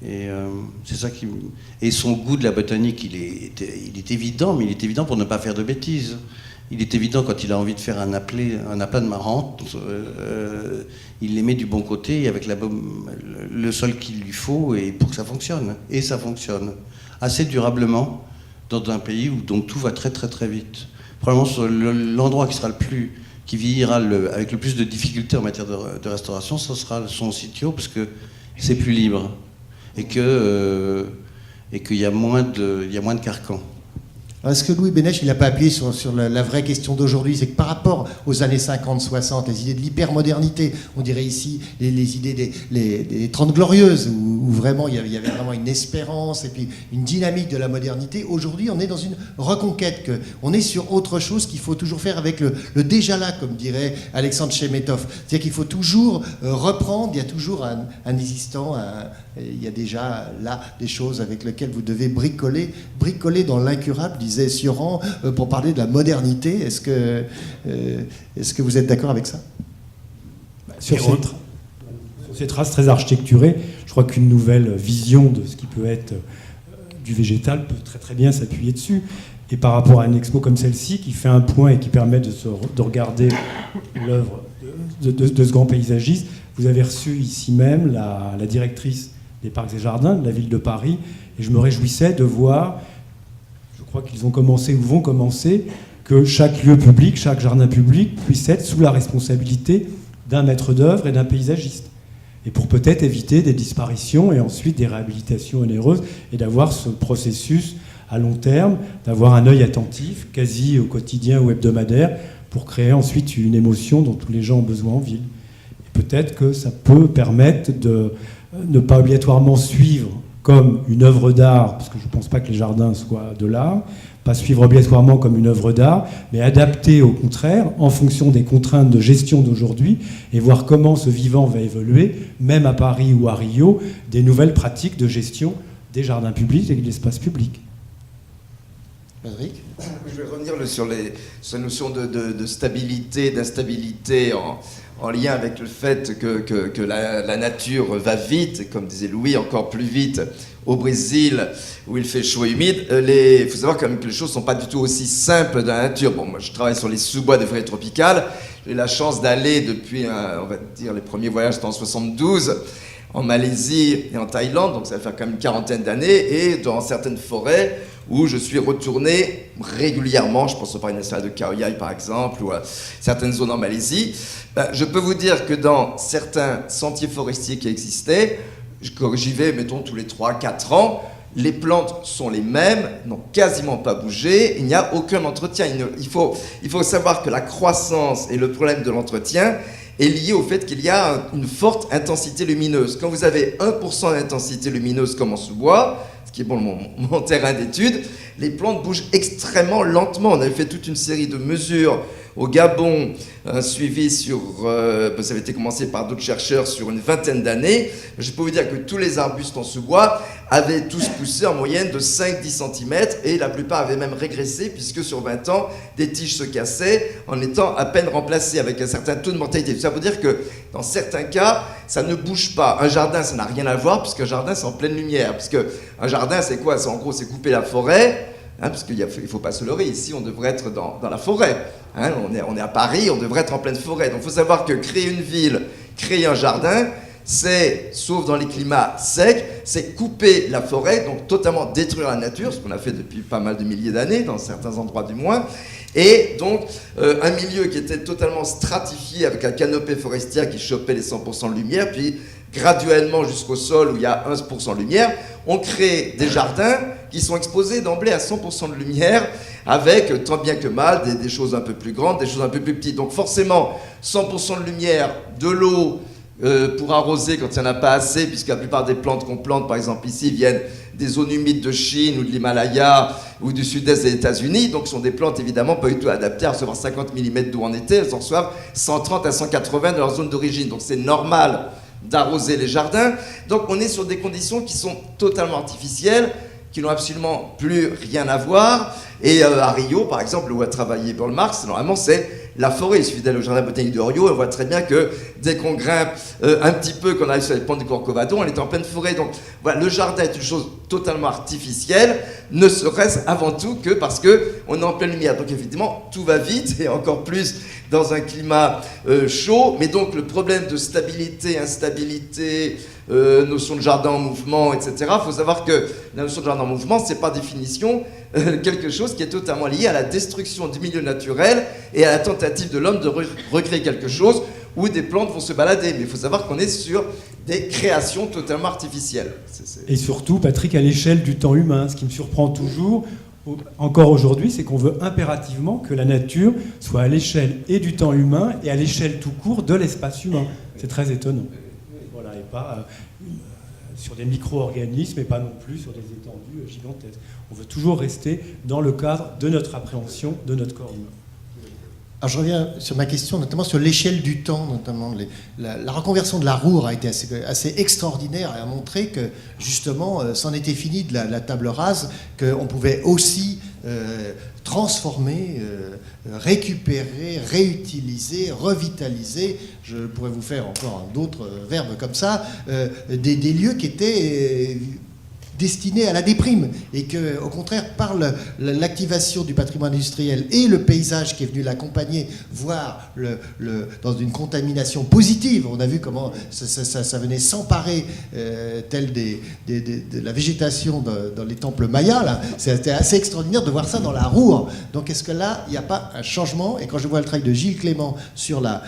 Et c'est ça qui... Et son goût de la botanique, il est évident, mais il est évident pour ne pas faire de bêtises. Il est évident quand il a envie de faire un aplat de marrante, il les met du bon côté et avec le sol qu'il lui faut et pour que ça fonctionne. Et ça fonctionne assez durablement dans un pays où donc tout va très très très vite. Probablement l'endroit qui vieillira avec le plus de difficultés en matière de restauration, ce sera son sitio, parce que c'est plus libre et qu'il y a moins de carcans. Est-ce que Louis Bénèche, il n'a pas appuyé sur la vraie question d'aujourd'hui? C'est que par rapport aux années 50-60, les idées de l'hypermodernité, on dirait ici les idées des 30 glorieuses, où vraiment il y avait vraiment une espérance et puis une dynamique de la modernité. Aujourd'hui, on est dans une reconquête, on est sur autre chose qu'il faut toujours faire avec le déjà là, comme dirait Alexandre Chemetov. C'est-à-dire qu'il faut toujours reprendre, il y a toujours un existant, il y a déjà là des choses avec lesquelles vous devez bricoler dans l'incurable, disait Sioran, pour parler de la modernité. Est-ce que vous êtes d'accord avec ça? Sur ces traces très architecturées, je crois qu'une nouvelle vision de ce qui peut être du végétal peut très très bien s'appuyer dessus. Et par rapport à une expo comme celle-ci, qui fait un point et qui permet de regarder l'œuvre de ce grand paysagiste, vous avez reçu ici même la directrice des Parcs et Jardins de la ville de Paris, et je me réjouissais de voir, je crois qu'ils ont commencé ou vont commencer, que chaque lieu public, chaque jardin public puisse être sous la responsabilité d'un maître d'œuvre et d'un paysagiste. Et pour peut-être éviter des disparitions et ensuite des réhabilitations onéreuses, et d'avoir ce processus à long terme, d'avoir un œil attentif, quasi au quotidien ou hebdomadaire, pour créer ensuite une émotion dont tous les gens ont besoin en ville. Et peut-être que ça peut permettre de ne pas obligatoirement suivre comme une œuvre d'art, parce que je ne pense pas que les jardins soient de l'art, pas suivre obligatoirement comme une œuvre d'art, mais adapter au contraire, en fonction des contraintes de gestion d'aujourd'hui, et voir comment ce vivant va évoluer, même à Paris ou à Rio, des nouvelles pratiques de gestion des jardins publics et de l'espace public. Patrick ? Je vais revenir sur cette notion de stabilité, d'instabilité en lien avec le fait que la nature va vite, comme disait Louis, encore plus vite au Brésil, où il fait chaud et humide. Il faut savoir quand même que les choses ne sont pas du tout aussi simples dans la nature. Bon, moi, je travaille sur les sous-bois des forêts tropicales. J'ai eu la chance d'aller depuis, on va dire, les premiers voyages, c'était en 72, en Malaisie et en Thaïlande, donc ça va faire quand même une quarantaine d'années, et dans certaines forêts où je suis retourné régulièrement, je pense au parc national de Khao Yai par exemple, ou à certaines zones en Malaisie. Je peux vous dire que dans certains sentiers forestiers qui existaient, j'y vais, mettons, tous les 3-4 ans, les plantes sont les mêmes, n'ont quasiment pas bougé, il n'y a aucun entretien. Il faut savoir que la croissance et le problème de l'entretien est lié au fait qu'il y a une forte intensité lumineuse. Quand vous avez 1% d'intensité lumineuse comme en sous-bois, ce qui est bon mon terrain d'étude, les plantes bougent extrêmement lentement. On avait fait toute une série de mesures au Gabon, un suivi sur, ça avait été commencé par d'autres chercheurs sur une 20aine d'années. Je peux vous dire que tous les arbustes en sous-bois avaient tous poussé en moyenne de 5-10 cm et la plupart avaient même régressé puisque sur 20 ans, des tiges se cassaient en étant à peine remplacées avec un certain taux de mortalité. Ça veut dire que dans certains cas, ça ne bouge pas. Un jardin, ça n'a rien à voir puisqu'un jardin, c'est en pleine lumière. Puisque un jardin, c'est quoi? C'est en gros, c'est couper la forêt. Parce qu'il ne faut pas se leurrer, ici on devrait être dans la forêt. On est à Paris, on devrait être en pleine forêt. Donc il faut savoir que créer une ville, créer un jardin, c'est, sauf dans les climats secs, c'est couper la forêt, donc totalement détruire la nature, ce qu'on a fait depuis pas mal de milliers d'années, dans certains endroits du moins. Et donc un milieu qui était totalement stratifié avec la canopée forestière qui chopait les 100% de lumière, puis graduellement jusqu'au sol où il y a 1% de lumière, on crée des jardins qui sont exposés d'emblée à 100% de lumière, avec tant bien que mal des choses un peu plus grandes, des choses un peu plus petites. Donc forcément, 100% de lumière, de l'eau pour arroser quand il n'y en a pas assez, puisque la plupart des plantes qu'on plante, par exemple ici, viennent des zones humides de Chine ou de l'Himalaya ou du sud-est des États-Unis. Donc ce sont des plantes évidemment pas du tout adaptées à recevoir 50 mm d'eau en été, elles en reçoivent 130 à 180 dans leur zone d'origine. Donc c'est normal d'arroser les jardins. Donc on est sur des conditions qui sont totalement artificielles, qui n'ont absolument plus rien à voir. Et à Rio, par exemple, où a travaillé Burle Marx, normalement c'est la forêt. Il suffit d'aller au jardin botanique de Rio, on voit très bien que dès qu'on grimpe un petit peu, qu'on arrive sur les pentes du Corcovado, on est en pleine forêt. Donc voilà, le jardin est une chose totalement artificielle, ne serait-ce avant tout que parce qu'on est en pleine lumière. Donc effectivement, tout va vite, et encore plus dans un climat chaud. Mais donc le problème de stabilité, instabilité, notion de jardin en mouvement, etc. Il faut savoir que la notion de jardin en mouvement, c'est par définition quelque chose qui est totalement lié à la destruction du milieu naturel et à la tentative de l'homme de recréer quelque chose où des plantes vont se balader. Mais il faut savoir qu'on est sur des créations totalement artificielles. Et surtout, Patrick, à l'échelle du temps humain, ce qui me surprend toujours, encore aujourd'hui, c'est qu'on veut impérativement que la nature soit à l'échelle et du temps humain et à l'échelle tout court de l'espace humain. C'est très étonnant. Voilà, et pas sur des micro-organismes et pas non plus sur des étendues gigantesques. On veut toujours rester dans le cadre de notre appréhension de notre corps humain. Alors je reviens sur ma question, notamment sur l'échelle du temps, notamment la reconversion de la Ruhr a été assez extraordinaire et a montré que justement c'en était fini de la table rase, qu'on pouvait aussi transformer, récupérer, réutiliser, revitaliser, je pourrais vous faire encore d'autres verbes comme ça, des lieux qui étaient destinés à la déprime, et que, au contraire, par l'activation du patrimoine industriel et le paysage qui est venu l'accompagner, voire dans une contamination positive, on a vu comment ça venait s'emparer tel de la végétation dans les temples mayas, là. C'était assez extraordinaire de voir ça dans la Ruhr. Donc est-ce que là, il n'y a pas un changement? Et quand je vois le travail de Gilles Clément sur la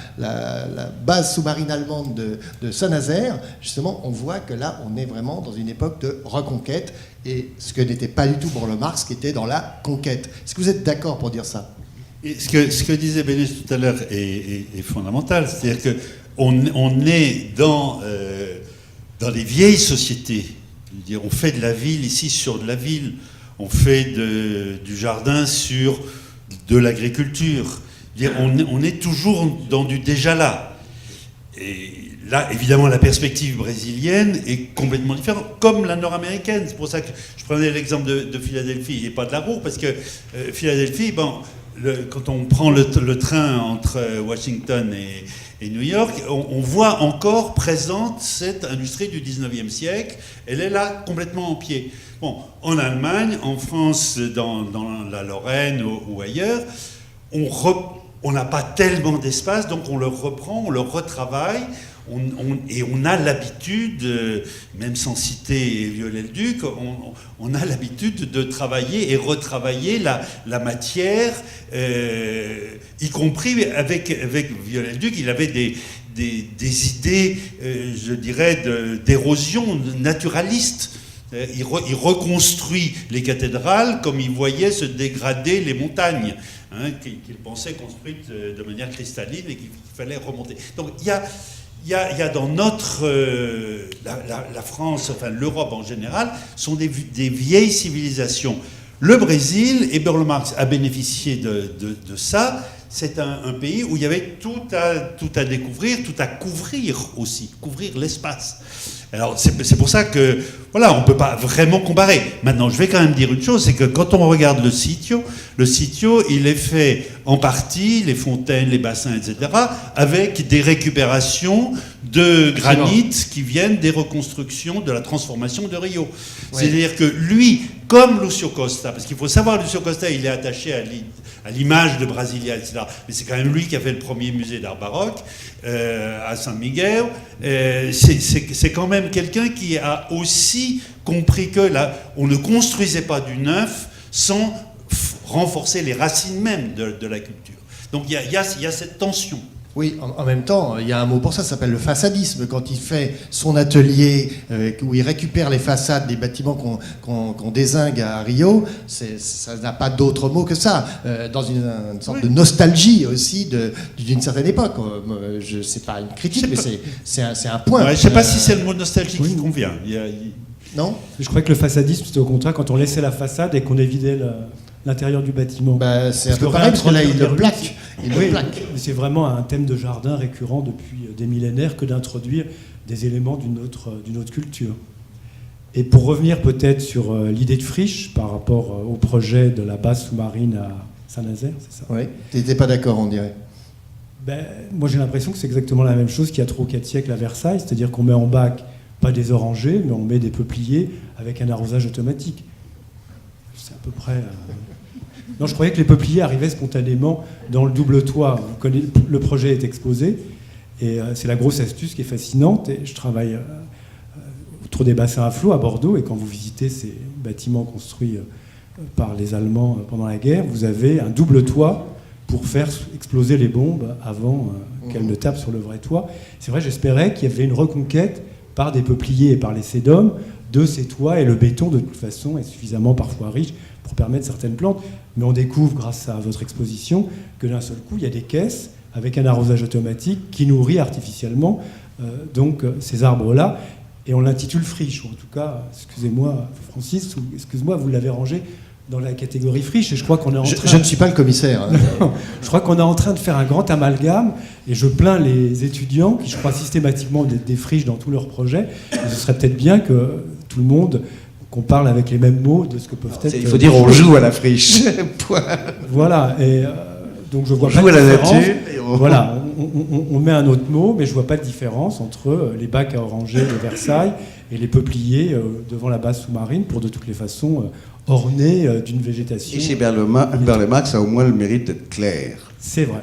base sous-marine allemande de Saint-Nazaire, justement, on voit que là, on est vraiment dans une époque de reconquête, et ce que n'était pas du tout Burle Marx, qui était dans la conquête. Est-ce que vous êtes d'accord pour dire ça? Et ce que disait Bénéz tout à l'heure est fondamental, c'est-à-dire qu'on est dans les vieilles sociétés. Je veux dire, on fait de la ville ici sur de la ville, on fait du jardin sur de l'agriculture. On est toujours dans du déjà là. Et là, évidemment, la perspective brésilienne est complètement différente, comme la nord-américaine. C'est pour ça que je prenais l'exemple de Philadelphie et pas de la Ruhr, parce que Philadelphie, quand on prend le train entre Washington et New York, on voit encore présente cette industrie du 19e siècle. Elle est là, complètement en pied. Bon, en Allemagne, en France, dans la Lorraine ou ailleurs, on n'a pas tellement d'espace, donc on le reprend, on le retravaille, et on a l'habitude, même sans citer Viollet-le-Duc, on a l'habitude de travailler et retravailler la matière, y compris avec Viollet-le-Duc. Il avait des idées, je dirais, d'érosion naturaliste. Il reconstruit les cathédrales comme il voyait se dégrader les montagnes, qu'il pensait construites de manière cristalline et qu'il fallait remonter. Donc il y a dans notre... la France, enfin l'Europe en général, sont des vieilles civilisations. Le Brésil, et Burle Marx a bénéficié de ça, c'est un pays où il y avait tout à découvrir, tout à couvrir aussi, couvrir l'espace. Alors c'est pour ça que, voilà, on ne peut pas vraiment comparer. Maintenant, je vais quand même dire une chose, c'est que quand on regarde le sitio, il est fait en partie, les fontaines, les bassins, etc., avec des récupérations de granit qui viennent des reconstructions de la transformation de Rio. Ouais. C'est-à-dire que lui, comme Lúcio Costa, parce qu'il faut savoir, Lúcio Costa, il est attaché à l'image de Brasilia, etc., mais c'est quand même lui qui a fait le premier musée d'art baroque à San Miguel. C'est quand même quelqu'un qui a aussi compris que là, on ne construisait pas du neuf sans renforcer les racines même de la culture. Donc il y a cette tension. Oui, en même temps, il y a un mot pour ça s'appelle le façadisme. Quand il fait son atelier où il récupère les façades des bâtiments qu'on dézingue à Rio, ça n'a pas d'autre mot que ça. Dans une sorte de nostalgie aussi d'une certaine époque. C'est pas une critique, mais c'est un point. Ouais, je ne sais pas si c'est le mot nostalgie qui convient. Non ? Je crois que le façadisme, c'était au contraire quand on laissait la façade et qu'on évidait l'intérieur du bâtiment. C'est un peu pareil, parce que là, il le plaque. C'est vraiment un thème de jardin récurrent depuis des millénaires que d'introduire des éléments d'une autre culture. Et pour revenir peut-être sur l'idée de friche par rapport au projet de la base sous-marine à Saint-Nazaire, c'est ça ? Oui, tu n'étais pas d'accord, on dirait. Moi, j'ai l'impression que c'est exactement la même chose qu'il y a 3 ou 4 siècles à Versailles, c'est-à-dire qu'on met en bac pas des orangers, mais on met des peupliers avec un arrosage automatique. C'est à peu près... Non, je croyais que les peupliers arrivaient spontanément dans le double toit. Le projet est exposé, et c'est la grosse astuce qui est fascinante. Et je travaille autour des bassins à flot à Bordeaux, et quand vous visitez ces bâtiments construits par les Allemands pendant la guerre, vous avez un double toit pour faire exploser les bombes avant qu'elles ne tapent sur le vrai toit. C'est vrai, j'espérais qu'il y avait une reconquête par des peupliers et par les sédums de ces toits, et le béton, de toute façon, est suffisamment parfois riche pour permettre certaines plantes. Mais on découvre, grâce à votre exposition, que d'un seul coup, il y a des caisses avec un arrosage automatique qui nourrit artificiellement ces arbres-là. Et on l'intitule friche, ou en tout cas, excusez-moi Francis, excuse-moi, vous l'avez rangé dans la catégorie friche, et je crois qu'on est en train... Je ne suis pas le commissaire. Hein. Je crois qu'on est en train de faire un grand amalgame, et je plains les étudiants qui, je crois, systématiquement des friches dans tous leurs projets. Et ce serait peut-être bien que tout le monde, qu'on parle avec les mêmes mots de ce que peuvent être... Il faut dire on joue à la friche. Voilà, et donc je vois on pas joue de à la différence. nature. Voilà, on met un autre mot, mais je vois pas de différence entre les bacs à oranger de Versailles et les peupliers devant la base sous-marine, pour de toutes les façons ornés d'une végétation. Et chez Berle-Marx, ça a au moins le mérite d'être clair. C'est vrai.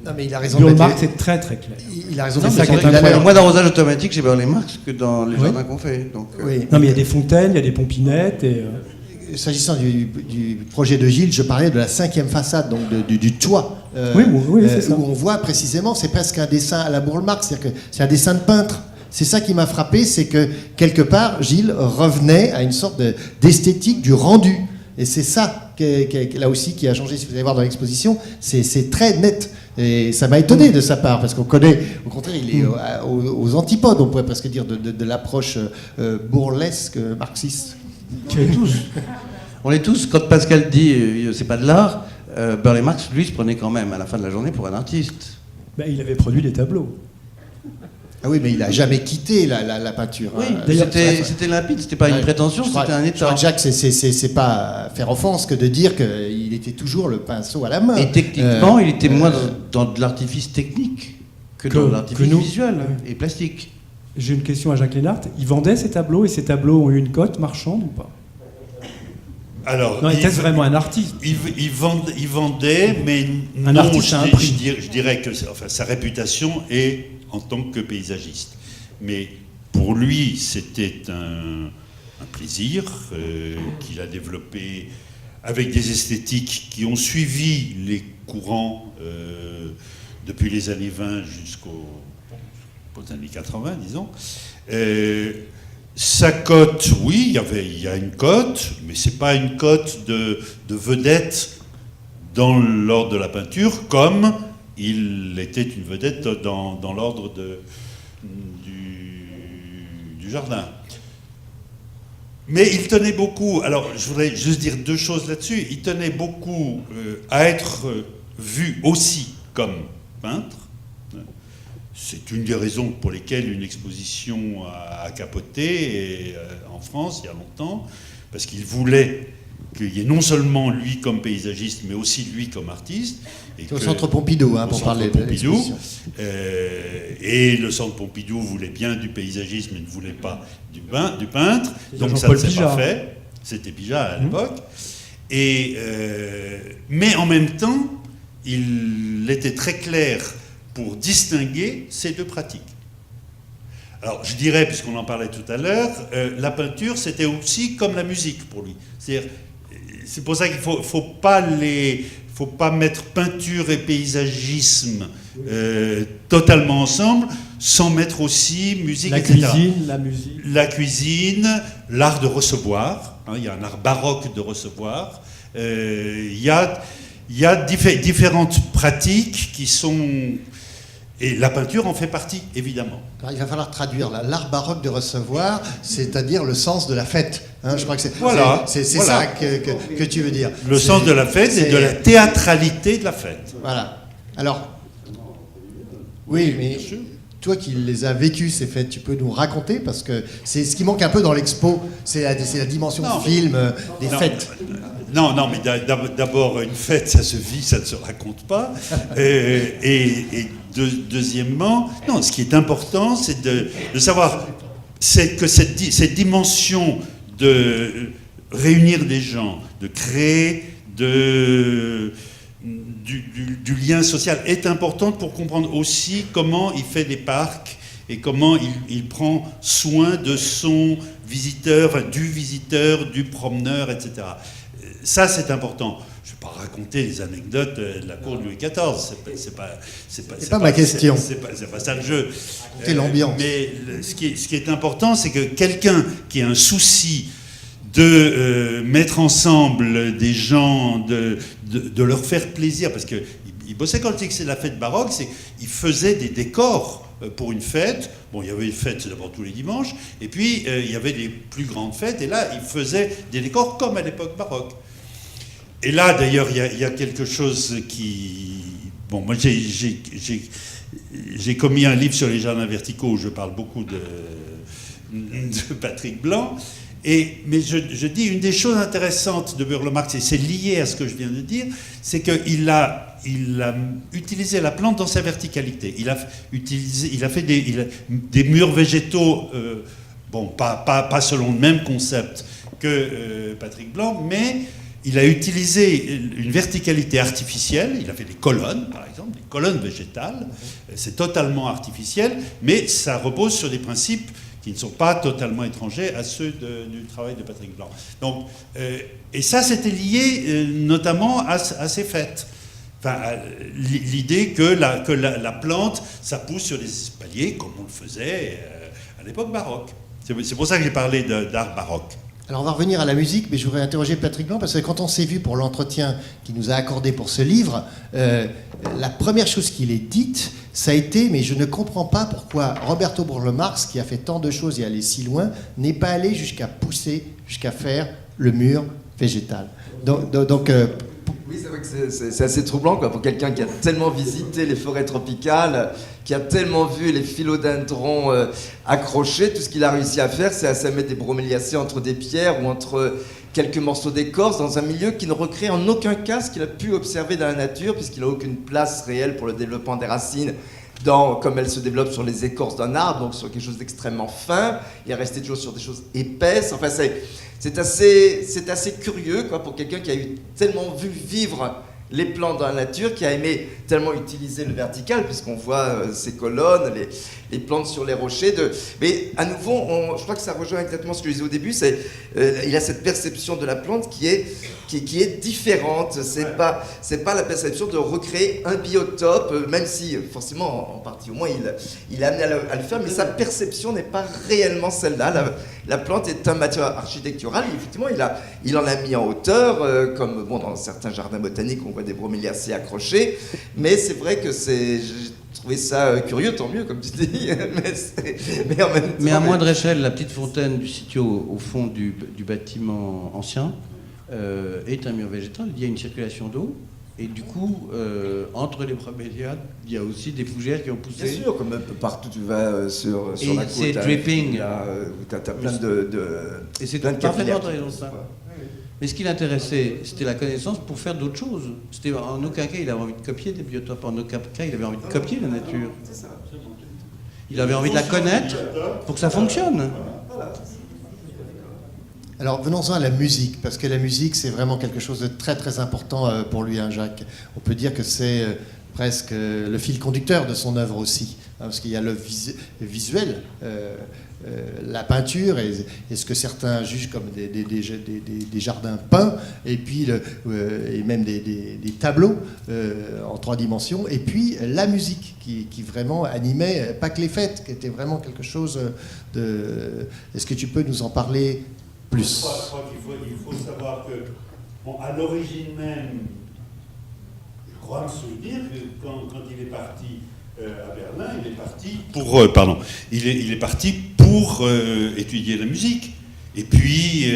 Non, mais il a raison. Berle-Marx, c'est très très clair. Il a raison. C'est ça qui est Il y a incroyable. moins d'arrosage automatique chez Berle-Marx que dans les jardins qu'on fait. Donc, Oui. Non, mais il y a des fontaines, il y a des pompinettes et... S'agissant du projet de Gilles, je parlais de la 5e façade, donc du toit. Oui, c'est ça. Où on voit précisément, c'est presque un dessin à la Burle-Marx, c'est-à-dire que c'est un dessin de peintre. C'est ça qui m'a frappé, c'est que quelque part, Gilles revenait à une sorte d'esthétique du rendu. Et c'est ça, là aussi, qui a changé. Si vous allez voir dans l'exposition, c'est très net. Et ça m'a étonné de sa part, parce qu'on connaît, au contraire, il est aux antipodes, on pourrait presque dire, de l'approche burlesque marxiste. On est tous, quand Pascal dit c'est pas de l'art, Berle-Marx, lui, se prenait quand même à la fin de la journée pour un artiste. Il avait produit des tableaux. Ah oui, mais il n'a jamais quitté la peinture. Oui, hein. c'était limpide, c'était pas une prétention, c'était un état. Je crois que Jacques, c'est pas faire offense que de dire qu'il était toujours le pinceau à la main. Et techniquement, il était moins dans de l'artifice technique que dans de l'artifice visuel et plastique. J'ai une question à Jacques Lénart. Il vendait ces tableaux, et ces tableaux ont eu une cote marchande ou pas? Alors, non, était-ce vraiment un artiste? Il vendait, mais un non, artiste à un prix. Je dirais que sa réputation est en tant que paysagiste. Mais pour lui, c'était un plaisir qu'il a développé avec des esthétiques qui ont suivi les courants depuis les années 20 jusqu'aux années 80, disons. Sa cote, oui, il y a une cote, mais c'est pas une cote de vedette dans l'ordre de la peinture, comme il était une vedette dans l'ordre du jardin. Mais il tenait beaucoup, alors je voudrais juste dire 2 choses là-dessus, il tenait beaucoup à être vu aussi comme peintre. C'est une des raisons pour lesquelles une exposition a capoté en France il y a longtemps, parce qu'il voulait qu'il y ait non seulement lui comme paysagiste, mais aussi lui comme artiste. Au Centre Pompidou, hein, pour parler de l'exposition. Et le Centre Pompidou voulait bien du paysagisme, mais ne voulait pas du peintre. Donc ça ne s'est pas fait. C'était Bijat à l'époque. Mais en même temps, il était très clair pour distinguer ces deux pratiques. Alors, je dirais, puisqu'on en parlait tout à l'heure, la peinture, c'était aussi comme la musique pour lui. C'est pour ça qu'il ne faut pas mettre peinture et paysagisme totalement ensemble, sans mettre aussi musique, etc. La musique. La cuisine, l'art de recevoir. Hein, il y a un art baroque de recevoir. Il y a différentes pratiques qui sont... Et la peinture en fait partie, évidemment. Alors, il va falloir traduire l'art baroque de recevoir, c'est-à-dire le sens de la fête. Hein, je crois que c'est ça que tu veux dire. Le sens de la fête et de la théâtralité de la fête. Voilà. Alors, oui, mais toi qui les as vécues, ces fêtes, tu peux nous raconter, parce que c'est ce qui manque un peu dans l'expo, c'est la dimension film des fêtes. Non, mais d'abord, une fête, ça se vit, ça ne se raconte pas. Deuxièmement, non, ce qui est important, c'est de savoir que cette dimension de réunir des gens, de créer du lien social est importante pour comprendre aussi comment il fait des parcs et comment il prend soin de son visiteur, du promeneur, etc. Ça, c'est important. Je ne vais pas raconter les anecdotes de la cour de Louis XIV. C'est pas ma question. C'est pas ça le jeu. C'est l'ambiance. Mais ce qui est important, c'est que quelqu'un qui a un souci de mettre ensemble des gens, de leur faire plaisir, parce qu'il bossait quand c'est la fête baroque, il faisait des décors pour une fête. Bon, il y avait une fête d'abord tous les dimanches, et puis il y avait des plus grandes fêtes, et là, il faisait des décors comme à l'époque baroque. Et là, d'ailleurs, il y a quelque chose qui... Bon, moi, j'ai commis un livre sur les jardins verticaux où je parle beaucoup de Patrick Blanc. Mais je dis, une des choses intéressantes de Burle-Marx, et c'est lié à ce que je viens de dire, c'est qu'il a utilisé la plante dans sa verticalité. Il a fait des murs végétaux, pas selon le même concept que Patrick Blanc, mais il a utilisé une verticalité artificielle. Il a fait des colonnes, par exemple, des colonnes végétales. C'est totalement artificiel, mais ça repose sur des principes qui ne sont pas totalement étrangers à ceux du travail de Patrick Blanc. Donc, et ça, c'était lié notamment à ces fêtes. Enfin, l'idée que la plante, ça pousse sur des espaliers, comme on le faisait à l'époque baroque. C'est pour ça que j'ai parlé d'art baroque. Alors on va revenir à la musique, mais je voudrais interroger Patrick Blanc, parce que quand on s'est vu pour l'entretien qu'il nous a accordé pour ce livre, la première chose qu'il ait dite, ça a été, mais je ne comprends pas pourquoi Roberto Burle-Marx, qui a fait tant de choses et allé si loin, n'est pas allé jusqu'à faire le mur végétal. Oui, c'est vrai que c'est assez troublant, quoi, pour quelqu'un qui a tellement visité les forêts tropicales, qui a tellement vu les philodendrons accrochés. Tout ce qu'il a réussi à faire, c'est à mettre des broméliacées entre des pierres ou entre quelques morceaux d'écorce dans un milieu qui ne recrée en aucun cas ce qu'il a pu observer dans la nature, puisqu'il n'a aucune place réelle pour le développement des racines comme elles se développent sur les écorces d'un arbre, donc sur quelque chose d'extrêmement fin. Il est resté toujours sur des choses épaisses. Enfin, c'est assez curieux, quoi, pour quelqu'un qui a eu tellement vu vivre les plantes dans la nature, qui a aimé tellement utiliser le vertical, puisqu'on voit ces colonnes, les plantes sur les rochers. Mais à nouveau, je crois que ça rejoint exactement ce que je disais au début, il a cette perception de la plante qui est différente. C'est pas la perception de recréer un biotope, même si forcément, en partie au moins, il est amené à le faire, mais sa perception n'est pas réellement celle-là. La plante est un matériau architectural, et effectivement, il en a mis en hauteur, comme dans certains jardins botaniques, on voit des broméliacées accrochées, mais c'est vrai que j'ai trouvé ça curieux, tant mieux, comme tu dis, mais en même temps... Mais à moindre échelle, la petite fontaine du sitio au fond du bâtiment ancien est un mur végétal. Il y a une circulation d'eau, Et du coup, entre les broméliades, il y a aussi des fougères qui ont poussé. Bien sûr, comme partout tu vas sur Et la côte. c'est dripping. Tu as plein de Et c'est plein de parfaitement capillaires. raison ça. Mais ce qui l'intéressait, c'était la connaissance pour faire d'autres choses. C'était en aucun cas il avait envie de copier des biotopes, en aucun cas il avait envie de copier la nature. Il avait envie de la connaître pour que ça fonctionne. Alors venons-en à la musique, parce que la musique c'est vraiment quelque chose de très très important pour lui, hein, Jacques. On peut dire que c'est presque le fil conducteur de son œuvre aussi, hein, parce qu'il y a le visuel, la peinture et ce que certains jugent comme des jardins peints, et puis et même des tableaux en 3 dimensions, et puis la musique qui vraiment animait, pas que les fêtes, qui était vraiment quelque chose de... Est-ce que tu peux nous en parler plus? Je crois qu'il faut savoir que, bon, à l'origine même, je crois me souvenir que quand il est parti à Berlin, il est parti pour, il est parti pour étudier la musique. Et puis,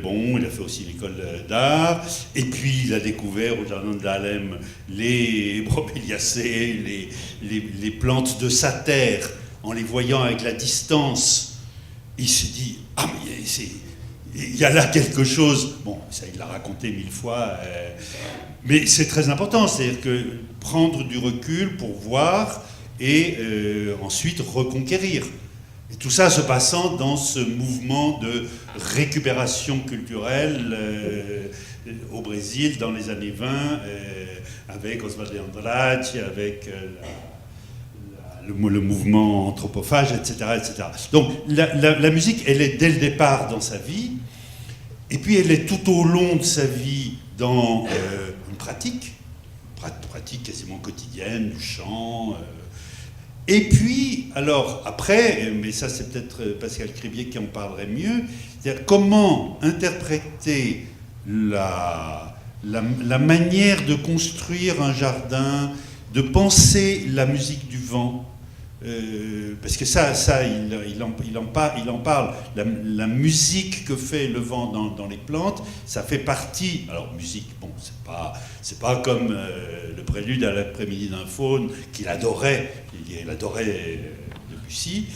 bon, il a fait aussi l'école d'art, et puis il a découvert au jardin de Dahlem les broméliacées, les plantes de sa terre, en les voyant avec la distance. Il s'est dit, ah mais il y a là quelque chose, bon, ça il l'a raconté 1000 fois, mais c'est très important, c'est-à-dire que prendre du recul pour voir et ensuite reconquérir. Et tout ça se passant dans ce mouvement de récupération culturelle au Brésil dans les années 20, avec Oswald de Andrade, avec le mouvement anthropophage, etc., etc. Donc la musique, elle est dès le départ dans sa vie, et puis elle est tout au long de sa vie dans une pratique quasiment quotidienne, du chant. Et puis, alors après, mais ça c'est peut-être Pascal Cribier qui en parlerait mieux, c'est-à-dire comment interpréter la manière de construire un jardin, de penser la musique du vent, parce que ça il en parle. La musique que fait le vent dans les plantes, ça fait partie. Alors musique, bon, c'est pas comme le prélude à l'après-midi d'un faune qu'il adorait. Il adorait Debussy.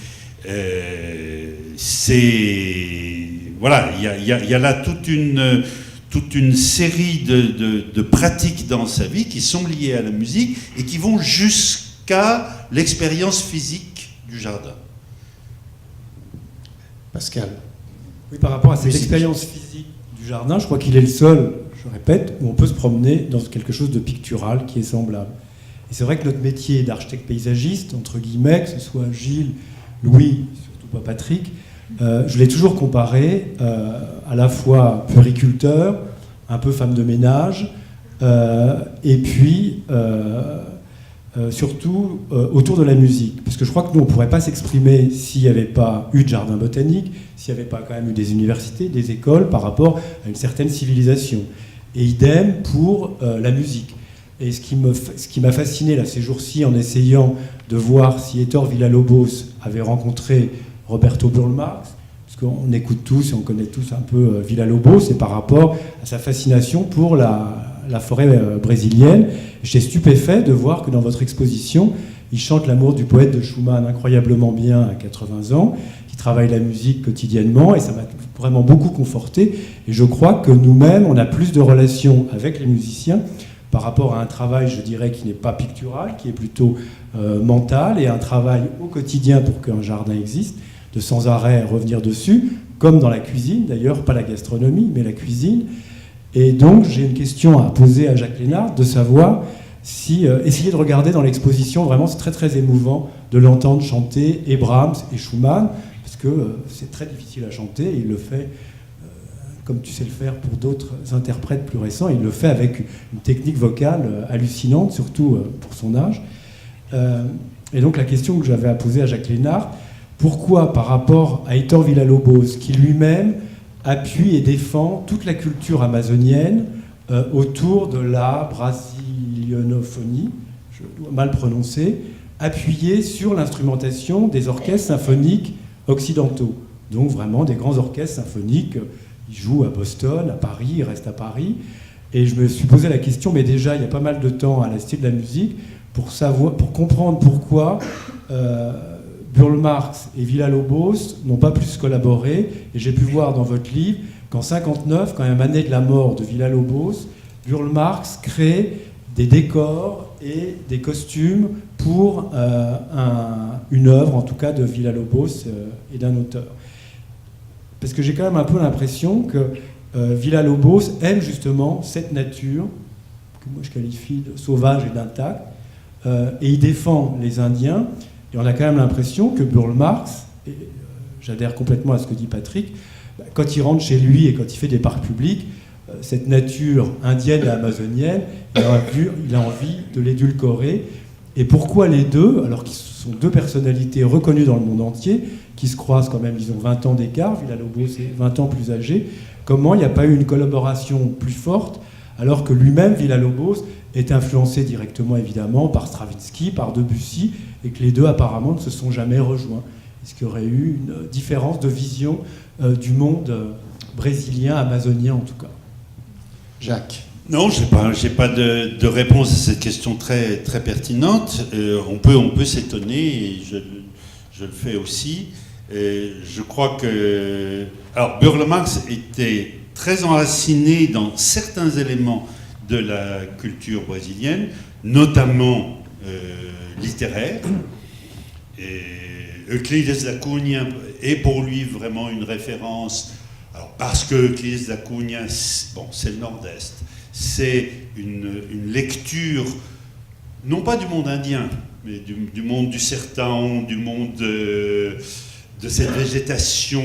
Voilà, il y a là toute une série de pratiques dans sa vie qui sont liées à la musique et qui vont jusqu'à l'expérience physique du jardin. Pascal. Oui, par rapport à cette Musique. expérience physique du jardin, je crois qu'il est le seul, je répète, où on peut se promener dans quelque chose de pictural qui est semblable. Et c'est vrai que notre métier d'architecte paysagiste, entre guillemets, que ce soit Gilles, Louis, surtout pas Patrick, je l'ai toujours comparé à la fois puériculteur, un peu femme de ménage, et puis surtout autour de la musique. Parce que je crois que nous, on ne pourrait pas s'exprimer s'il n'y avait pas eu de jardin botanique, s'il n'y avait pas quand même eu des universités, des écoles par rapport à une certaine civilisation. Et idem pour la musique. Et ce qui m'a fasciné là, ces jours-ci en essayant de voir si Héctor Villa-Lobos avait rencontré Roberto Burle-Marx, parce qu'on écoute tous et on connaît tous un peu Villa-Lobos, et par rapport à sa fascination pour la forêt brésilienne. J'étais stupéfait de voir que dans votre exposition, il chante l'amour du poète de Schumann incroyablement bien à 80 ans, qui travaille la musique quotidiennement, et ça m'a vraiment beaucoup conforté. Et je crois que nous-mêmes, on a plus de relations avec les musiciens par rapport à un travail, je dirais, qui n'est pas pictural, qui est plutôt mental, et un travail au quotidien pour qu'un jardin existe, de sans arrêt revenir dessus, comme dans la cuisine, d'ailleurs, pas la gastronomie, mais la cuisine. Et donc, j'ai une question à poser à Jacques Lénard, de savoir si, essayer de regarder dans l'exposition, vraiment, c'est très très émouvant de l'entendre chanter et Brahms et Schumann, parce que c'est très difficile à chanter, et il le fait comme tu sais le faire pour d'autres interprètes plus récents, il le fait avec une technique vocale hallucinante, surtout pour son âge. Et donc la question que j'avais à poser à Jacques Lénard, pourquoi par rapport à Héctor Villa-Lobos, qui lui-même appuie et défend toute la culture amazonienne autour de la brasilianophonie, je dois mal prononcer, appuyé sur l'instrumentation des orchestres symphoniques occidentaux, donc vraiment des grands orchestres symphoniques. Il joue à Boston, à Paris, il reste à Paris. Et je me suis posé la question, mais déjà, il y a pas mal de temps à la Cité de la musique, pour comprendre pourquoi Burle Marx et Villa-Lobos n'ont pas plus collaboré. Et j'ai pu voir dans votre livre qu'en 1959, quand même année de la mort de Villa-Lobos, Burle Marx crée des décors et des costumes pour une œuvre, en tout cas de Villa-Lobos et d'un auteur. Parce que j'ai quand même un peu l'impression que Villa-Lobos aime justement cette nature, que moi je qualifie de sauvage et d'intacte, et il défend les Indiens, et on a quand même l'impression que Burle Marx, et j'adhère complètement à ce que dit Patrick, quand il rentre chez lui et quand il fait des parcs publics, cette nature indienne et amazonienne, il a envie de l'édulcorer. Et pourquoi les deux, alors qu'ils sont deux personnalités reconnues dans le monde entier, qui se croisent quand même, ils ont 20 ans d'écart, Villa-Lobos est 20 ans plus âgé, comment il n'y a pas eu une collaboration plus forte, alors que lui-même, Villa-Lobos, est influencé directement évidemment par Stravinsky, par Debussy, et que les deux apparemment ne se sont jamais rejoints. Est-ce qu'il y aurait eu une différence de vision du monde brésilien, amazonien en tout cas? Jacques. Non, j'ai pas de réponse à cette question très, très pertinente. On peut s'étonner, et je le fais aussi. Je crois que... Alors, Burle Marx était très enraciné dans certains éléments de la culture brésilienne, notamment littéraire. Euclides da Cunha est pour lui vraiment une référence. Alors, parce que Euclides da Cunha, bon, c'est le Nord-Est, c'est une lecture, non pas du monde indien, mais du monde du sertão, du monde de cette végétation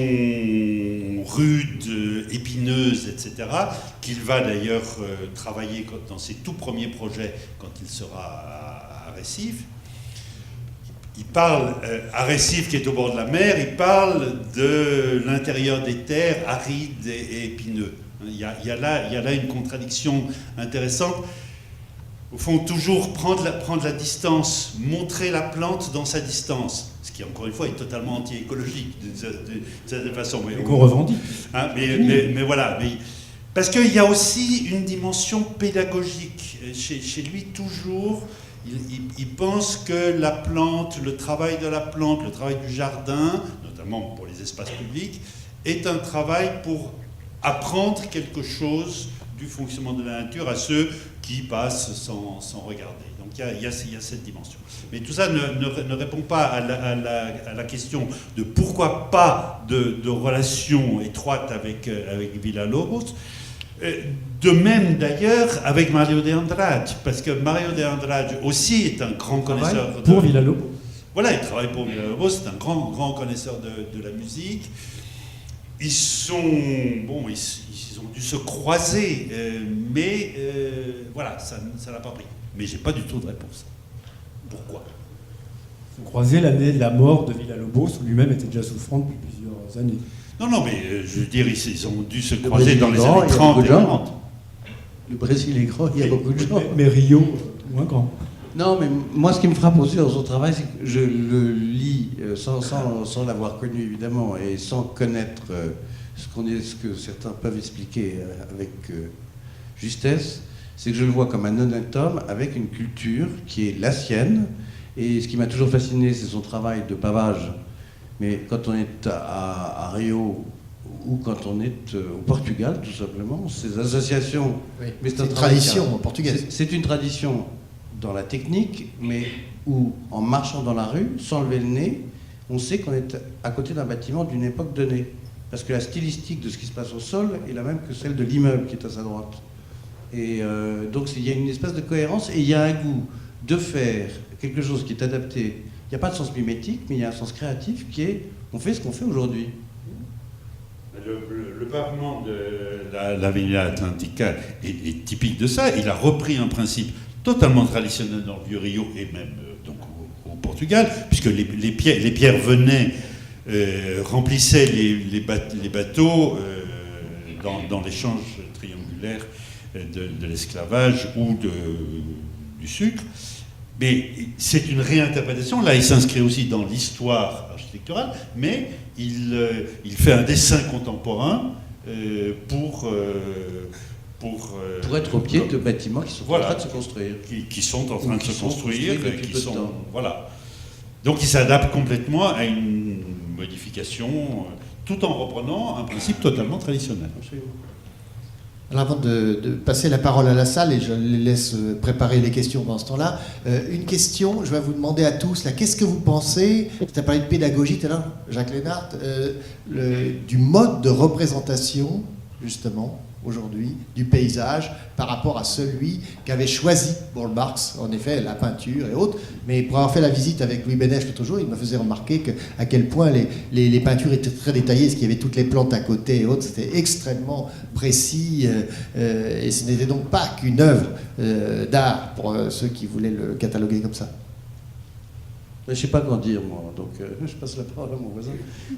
rude, épineuse, etc., qu'il va d'ailleurs travailler dans ses tout premiers projets quand il sera à Recife. Il parle, à Recife qui est au bord de la mer, il parle de l'intérieur des terres arides et épineux. Il y a là une contradiction intéressante. Au fond, toujours prendre la distance, montrer la plante dans sa distance, ce qui, encore une fois, est totalement anti-écologique d'une certaine façon. Et qu'on revendique. Hein, mais voilà. Parce qu'il y a aussi une dimension pédagogique. Chez lui, toujours, il pense que la plante, le travail de la plante, le travail du jardin, notamment pour les espaces publics, est un travail pour apprendre quelque chose du fonctionnement de la nature à ceux qui passent sans regarder. Donc il y a cette dimension. Mais tout ça ne répond pas à la question de pourquoi pas de relation étroite avec Villa-Lobos. De même d'ailleurs avec Mario de Andrade, parce que Mario de Andrade aussi est un grand connaisseur pour Villa-Lobos. Voilà, il travaille pour Villa-Lobos, c'est un grand connaisseur de la musique. Ils ont dû se croiser, mais voilà, ça n'a pas pris. Mais j'ai pas du tout de réponse. Pourquoi? Ils ont croisé l'année de la mort de Villa-Lobos, où lui-même était déjà souffrant depuis plusieurs années. Non, mais je veux dire, ils ont dû se croiser dans les années 30 et 40. Le Brésil est grand, il y a beaucoup de gens. Mais Rio, moins grand. Non, mais moi, ce qui me frappe aussi dans son travail, c'est que je le lis sans l'avoir connu, évidemment, et sans connaître ce que certains peuvent expliquer avec justesse, c'est que je le vois comme un honnête homme avec une culture qui est la sienne. Et ce qui m'a toujours fasciné, c'est son travail de pavage. Mais quand on est à Rio ou quand on est au Portugal, tout simplement, ces associations... Oui, mais c'est une tradition au Portugal. C'est une tradition dans la technique, mais où, en marchant dans la rue, sans lever le nez, on sait qu'on est à côté d'un bâtiment d'une époque donnée. Parce que la stylistique de ce qui se passe au sol est la même que celle de l'immeuble qui est à sa droite. Et donc il y a une espèce de cohérence et il y a un goût de faire quelque chose qui est adapté. Il n'y a pas de sens mimétique, mais il y a un sens créatif qui est on fait ce qu'on fait aujourd'hui. Le pavement de la Villa Atlantica est typique de ça. Il a repris un principe totalement traditionnel dans le Vieux-Rio et même donc au Portugal, puisque les pierres venaient, remplissaient les bateaux dans l'échange triangulaire de l'esclavage ou du sucre. Mais c'est une réinterprétation. Là, il s'inscrit aussi dans l'histoire architecturale, mais il fait un dessin contemporain pour Pour être au pied de bâtiments qui sont en train de se construire. Qui sont en train de se construire, depuis peu de temps. Voilà. Donc ils s'adaptent complètement à une modification, tout en reprenant un principe totalement traditionnel. Absolument. Alors avant de passer la parole à la salle, et je les laisse préparer les questions pendant ce temps-là, une question, je vais vous demander à tous, là, qu'est-ce que vous pensez, tu as parlé de pédagogie tout à l'heure, Jacques Lénart, du mode de représentation, justement, aujourd'hui, du paysage, par rapport à celui qu'avait choisi Burle Marx, en effet, la peinture et autres, mais pour avoir fait la visite avec Louis Bénèche l'autre jour, il me faisait remarquer à quel point les peintures étaient très détaillées, parce qu'il y avait toutes les plantes à côté et autres, c'était extrêmement précis, et ce n'était donc pas qu'une œuvre d'art pour ceux qui voulaient le cataloguer comme ça. Je ne sais pas quoi dire, moi, donc je passe la parole à mon voisin.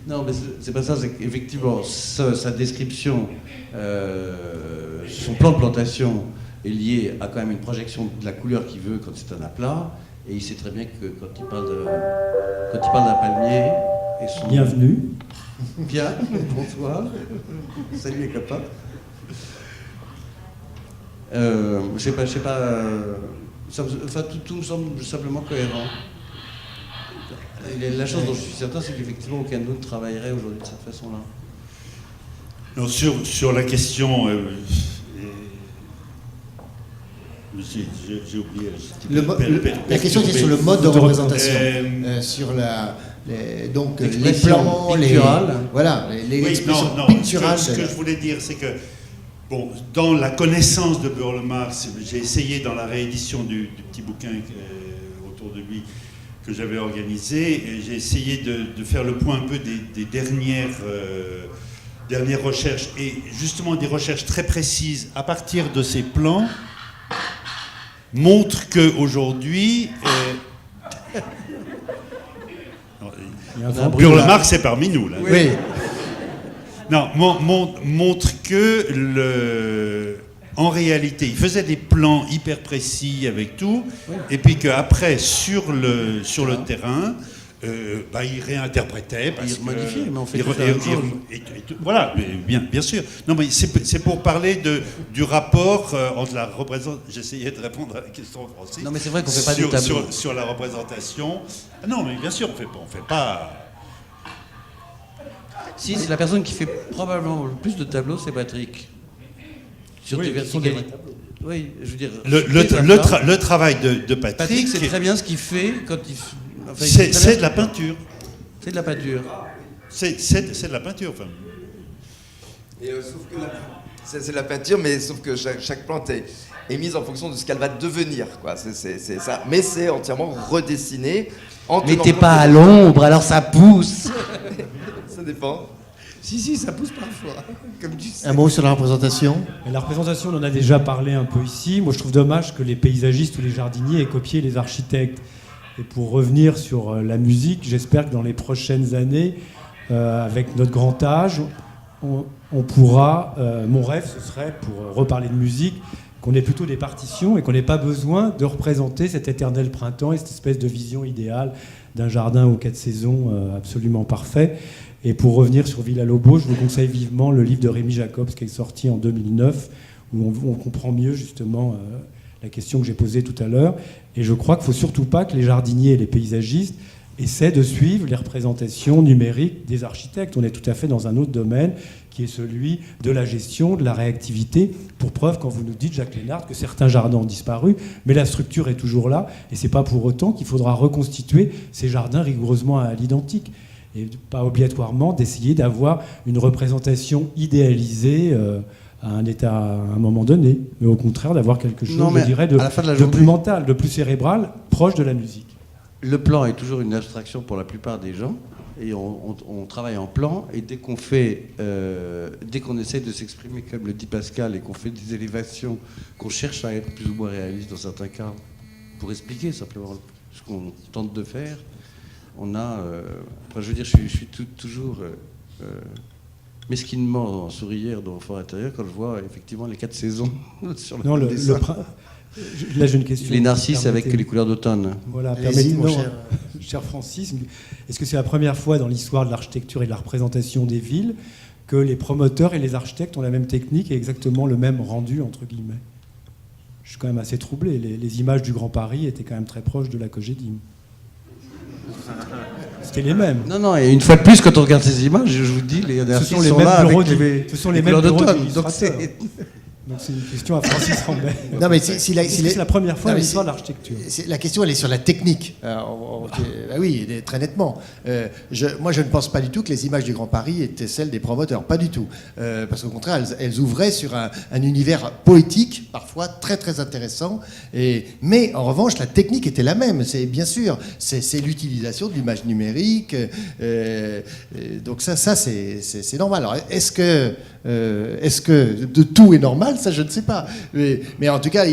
Non, mais c'est pas ça, c'est qu'effectivement, sa description, son plan de plantation est lié à quand même une projection de la couleur qu'il veut quand c'est un aplat, et il sait très bien que quand il parle d'un palmier, et son... Bienvenue. Bien, bonsoir. Salut les copains. Je sais pas, tout me semble simplement cohérent. La chose dont je suis certain, c'est qu'effectivement, aucun d'autre travaillerait aujourd'hui de cette façon-là. Alors, sur la question... j'ai oublié. La question c'est sur le mode de représentation, sur les plans, les expressions picturales. Ce que je voulais dire, c'est que dans la connaissance de Burle Marx, j'ai essayé dans la réédition du petit bouquin autour de lui que j'avais organisé, et j'ai essayé de faire le point un peu des dernières recherches, et justement des recherches très précises à partir de ces plans montrent qu'aujourd'hui Burle Marx est parmi nous là. Oui. Non, montre que en réalité, il faisait des plans hyper précis avec tout, et puis qu'après, sur le terrain, il réinterprétait, Il modifiait, mais on fait voilà, bien sûr. Non, mais c'est pour parler du rapport entre la représentation. J'essayais de répondre à la question de Francis. Non, mais c'est vrai qu'on fait pas des tableaux. Sur la représentation. Non, mais bien sûr, on fait pas. Si, c'est la personne qui fait probablement le plus de tableaux, c'est Patrick. Sur des verticalités. Oui, je veux dire. Le travail de Patrick. Patrick, c'est très bien ce qu'il fait quand il. Enfin, c'est de la peinture. C'est de la peinture. C'est de la peinture, enfin. Et sauf que c'est de la peinture, mais sauf que chaque plante est mise en fonction de ce qu'elle va devenir, quoi. C'est ça. Mais c'est entièrement redessiné. Mais t'es pas à l'ombre, alors ça pousse. Ça dépend. Si, ça pousse parfois. Comme tu sais. Un mot sur la représentation. La représentation, on en a déjà parlé un peu ici. Moi, je trouve dommage que les paysagistes ou les jardiniers aient copié les architectes. Et pour revenir sur la musique, j'espère que dans les prochaines années, avec notre grand âge, on pourra... mon rêve, ce serait, pour reparler de musique, qu'on ait plutôt des partitions et qu'on n'ait pas besoin de représenter cet éternel printemps et cette espèce de vision idéale d'un jardin aux 4 saisons absolument parfait. Et pour revenir sur Villa-Lobos, je vous conseille vivement le livre de Rémi Jacobs qui est sorti en 2009, où on comprend mieux justement la question que j'ai posée tout à l'heure. Et je crois qu'il ne faut surtout pas que les jardiniers et les paysagistes essaient de suivre les représentations numériques des architectes. On est tout à fait dans un autre domaine qui est celui de la gestion, de la réactivité. Pour preuve, quand vous nous dites, Jacques Lénart, que certains jardins ont disparu, mais la structure est toujours là, et ce n'est pas pour autant qu'il faudra reconstituer ces jardins rigoureusement à l'identique. Et pas obligatoirement d'essayer d'avoir une représentation idéalisée à un moment donné, mais au contraire d'avoir quelque chose, je dirais, de plus mental, de plus cérébral, proche de la musique. Le plan est toujours une abstraction pour la plupart des gens, et on travaille en plan, et dès qu'on essaie de s'exprimer comme le dit Pascal, et qu'on fait des élévations, qu'on cherche à être plus ou moins réaliste dans certains cas, pour expliquer simplement ce qu'on tente de faire, on a... je veux dire, je suis toujours mesquinement en sourire dans le fort intérieur quand je vois effectivement les 4 saisons sur le dessin. Là, j'ai une question. Les narcisses avec les couleurs d'automne. Voilà, permettez-moi, cher Francis, est-ce que c'est la première fois dans l'histoire de l'architecture et de la représentation des villes que les promoteurs et les architectes ont la même technique et exactement le même rendu, entre guillemets. Je suis quand même assez troublé. Les images du Grand Paris étaient quand même très proches de la Cogedim. C'était les mêmes. Non, et une fois de plus, quand on regarde ces images, je vous dis, les artistes sont là avec ce sont les mêmes couleurs bureaux d'automne. d'illustrateurs. Donc c'est une question à Francis Rambert. Non, mais c'est la première fois dans l'histoire de l'architecture. La question, elle est sur la technique. Alors, bah oui, très nettement. Moi, je ne pense pas du tout que les images du Grand Paris étaient celles des promoteurs. Pas du tout. Parce qu'au contraire, elles ouvraient sur un univers poétique, parfois très, très intéressant. Mais en revanche, la technique était la même. C'est bien sûr, c'est l'utilisation de l'image numérique. Donc ça c'est normal. Alors, est-ce que de tout est normal? Ça, je ne sais pas. Mais en tout cas,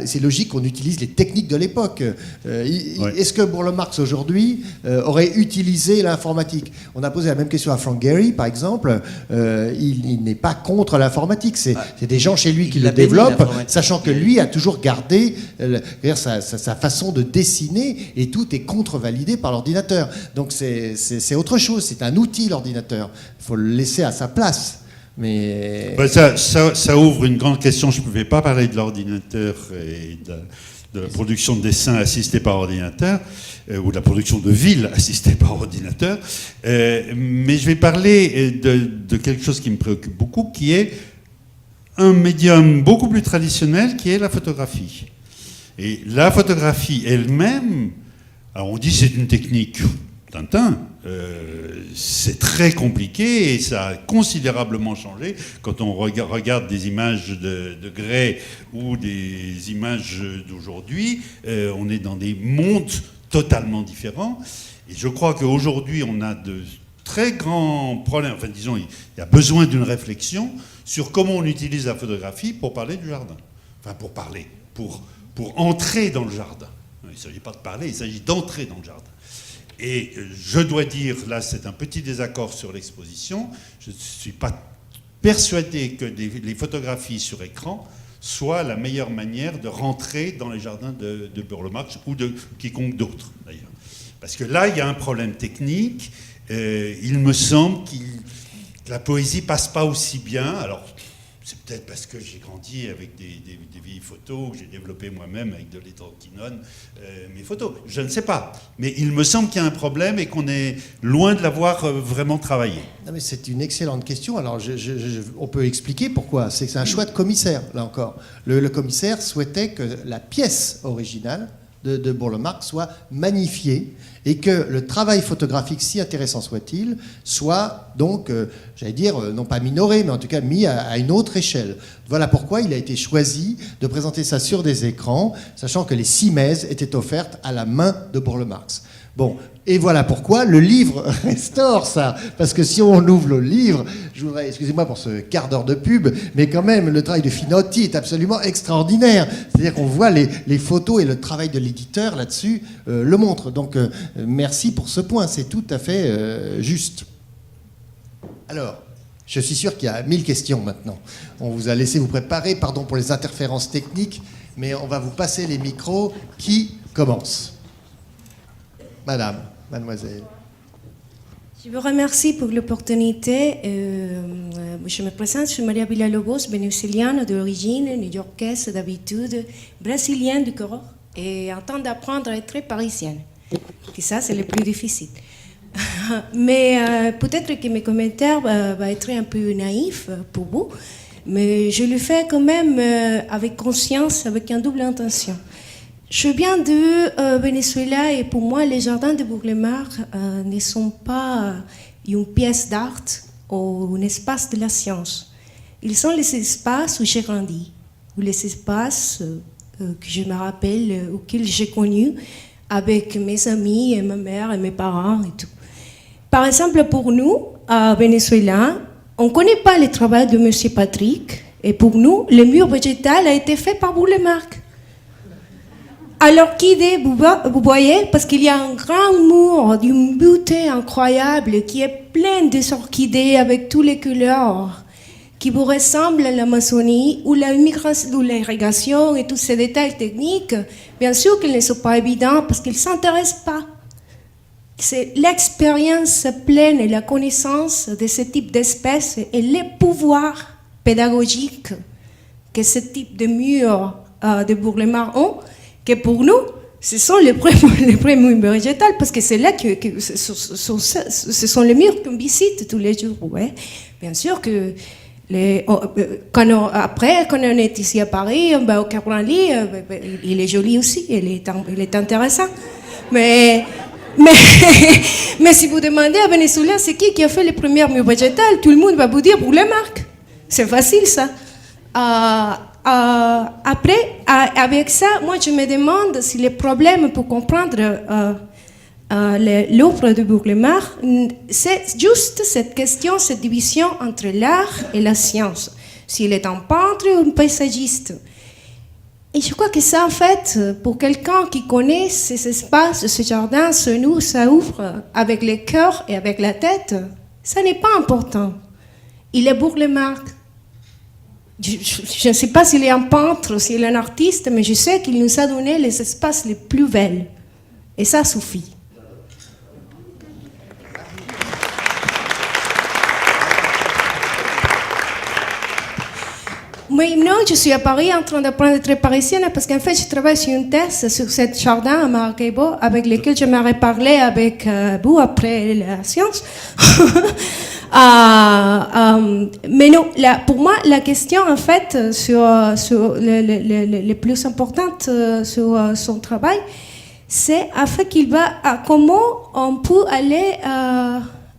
c'est logique qu'on utilise les techniques de l'époque. Est-ce que Burle-Marx, aujourd'hui, aurait utilisé l'informatique? On a posé la même question à Frank Gehry, par exemple. Il n'est pas contre l'informatique. C'est des gens chez lui qui le développent, sachant que lui a toujours gardé sa façon de dessiner, et tout est contre-validé par l'ordinateur. Donc c'est autre chose. C'est un outil, l'ordinateur. Il faut le laisser à sa place. Mais... Ça ouvre une grande question. Je ne pouvais pas parler de l'ordinateur et de la production de dessins assistée par ordinateur, ou de la production de villes assistée par ordinateur, mais je vais parler de quelque chose qui me préoccupe beaucoup, qui est un médium beaucoup plus traditionnel, qui est la photographie. Et la photographie elle-même, alors on dit c'est une technique Tintin, c'est très compliqué et ça a considérablement changé. Quand on regarde des images de Gray ou des images d'aujourd'hui, on est dans des mondes totalement différents. Et je crois qu'aujourd'hui, on a de très grands problèmes. Enfin, disons, il y a besoin d'une réflexion sur comment on utilise la photographie pour parler du jardin. Enfin, pour entrer dans le jardin. Il ne s'agit pas de parler, il s'agit d'entrer dans le jardin. Et je dois dire, là c'est un petit désaccord sur l'exposition, je ne suis pas persuadé que les photographies sur écran soient la meilleure manière de rentrer dans les jardins de Burle-Marx ou de quiconque d'autre d'ailleurs. Parce que là il y a un problème technique, il me semble que la poésie passe pas aussi bien. Alors c'est peut-être parce que j'ai grandi avec des vieilles photos, que j'ai développé moi-même avec de l'hydroquinone mes photos. Je ne sais pas. Mais il me semble qu'il y a un problème et qu'on est loin de l'avoir vraiment travaillé. Non, mais c'est une excellente question. Alors, on peut expliquer pourquoi. C'est un choix de commissaire, là encore. Le commissaire souhaitait que la pièce originale de Burle-Marx soit magnifiée et que le travail photographique, si intéressant soit-il, soit donc, j'allais dire, non pas minoré, mais en tout cas mis à une autre échelle. Voilà pourquoi il a été choisi de présenter ça sur des écrans, sachant que les simèses étaient offertes à la main de Burle-Marx. Bon, et voilà pourquoi le livre restaure ça. Parce que si on ouvre le livre, je voudrais, excusez-moi pour ce quart d'heure de pub, mais quand même, le travail de Finotti est absolument extraordinaire. C'est-à-dire qu'on voit les photos et le travail de l'éditeur là-dessus le montre. Donc, merci pour ce point, c'est tout à fait juste. Alors, je suis sûr qu'il y a 1000 questions maintenant. On vous a laissé vous préparer, pardon pour les interférences techniques, mais on va vous passer les micros. Qui commence ? Madame, mademoiselle. Je vous remercie pour l'opportunité. Je me présente, je suis Maria Villalobos, vénézuélienne d'origine, new-yorkaise d'habitude, brésilienne du corps, et en train d'apprendre à être parisienne. Et ça, c'est le plus difficile. Mais peut-être que mes commentaires vont être un peu naïfs pour vous, mais je le fais quand même avec conscience, avec une double intention. Je viens de Venezuela et pour moi, les jardins de Burle-Marx ne sont pas une pièce d'art ou un espace de la science. Ils sont les espaces où j'ai grandi, ou les espaces que je me rappelle, auxquels j'ai connu avec mes amis et ma mère et mes parents et tout. Par exemple, pour nous, à Venezuela, on ne connaît pas le travail de M. Patrick, et pour nous, le mur végétal a été fait par Burle-Marx. Alors, vous voyez, parce qu'il y a un grand mur d'une beauté incroyable qui est plein des orchidées avec toutes les couleurs qui vous ressemblent à l'Amazonie ou l'irrigation et tous ces détails techniques, bien sûr qu'ils ne sont pas évidents parce qu'ils ne s'intéressent pas c'est l'expérience pleine et la connaissance de ce type d'espèces et les pouvoirs pédagogiques que ce type de murs de Bourg-les-Mares ont, que pour nous, ce sont les premiers murs végétales, parce que c'est là que ce sont les murs qu'on visite tous les jours. Ouais. Bien sûr que après, quand on est ici à Paris, on va au Carolinly, il est joli aussi, il est intéressant. Mais si vous demandez à Venezuela, c'est qui a fait les premières murs végétales, tout le monde va vous dire Bourg-les-Mares. C'est facile ça. Après, avec ça, moi je me demande si le problème pour comprendre l'œuvre de Bourg-les-Mares, c'est juste cette question, cette division entre l'art et la science. S'il est un peintre ou un paysagiste. Et je crois que ça, en fait, pour quelqu'un qui connaît ces espaces, ce jardin, ce nous, ça ouvre avec le cœur et avec la tête, ça n'est pas important. Il est Bourg-les-Mares. Je ne sais pas s'il est un peintre, s'il est un artiste, mais je sais qu'il nous a donné les espaces les plus belles. Et ça suffit. Maintenant, je suis à Paris en train d'apprendre à être parisienne parce qu'en fait, je travaille sur une thèse sur ce jardin à Maracaibo avec lequel j'aimerais parler avec vous après la science. Mais non, pour moi, la question en fait sur les plus importantes sur son travail, c'est en fait comment on peut aller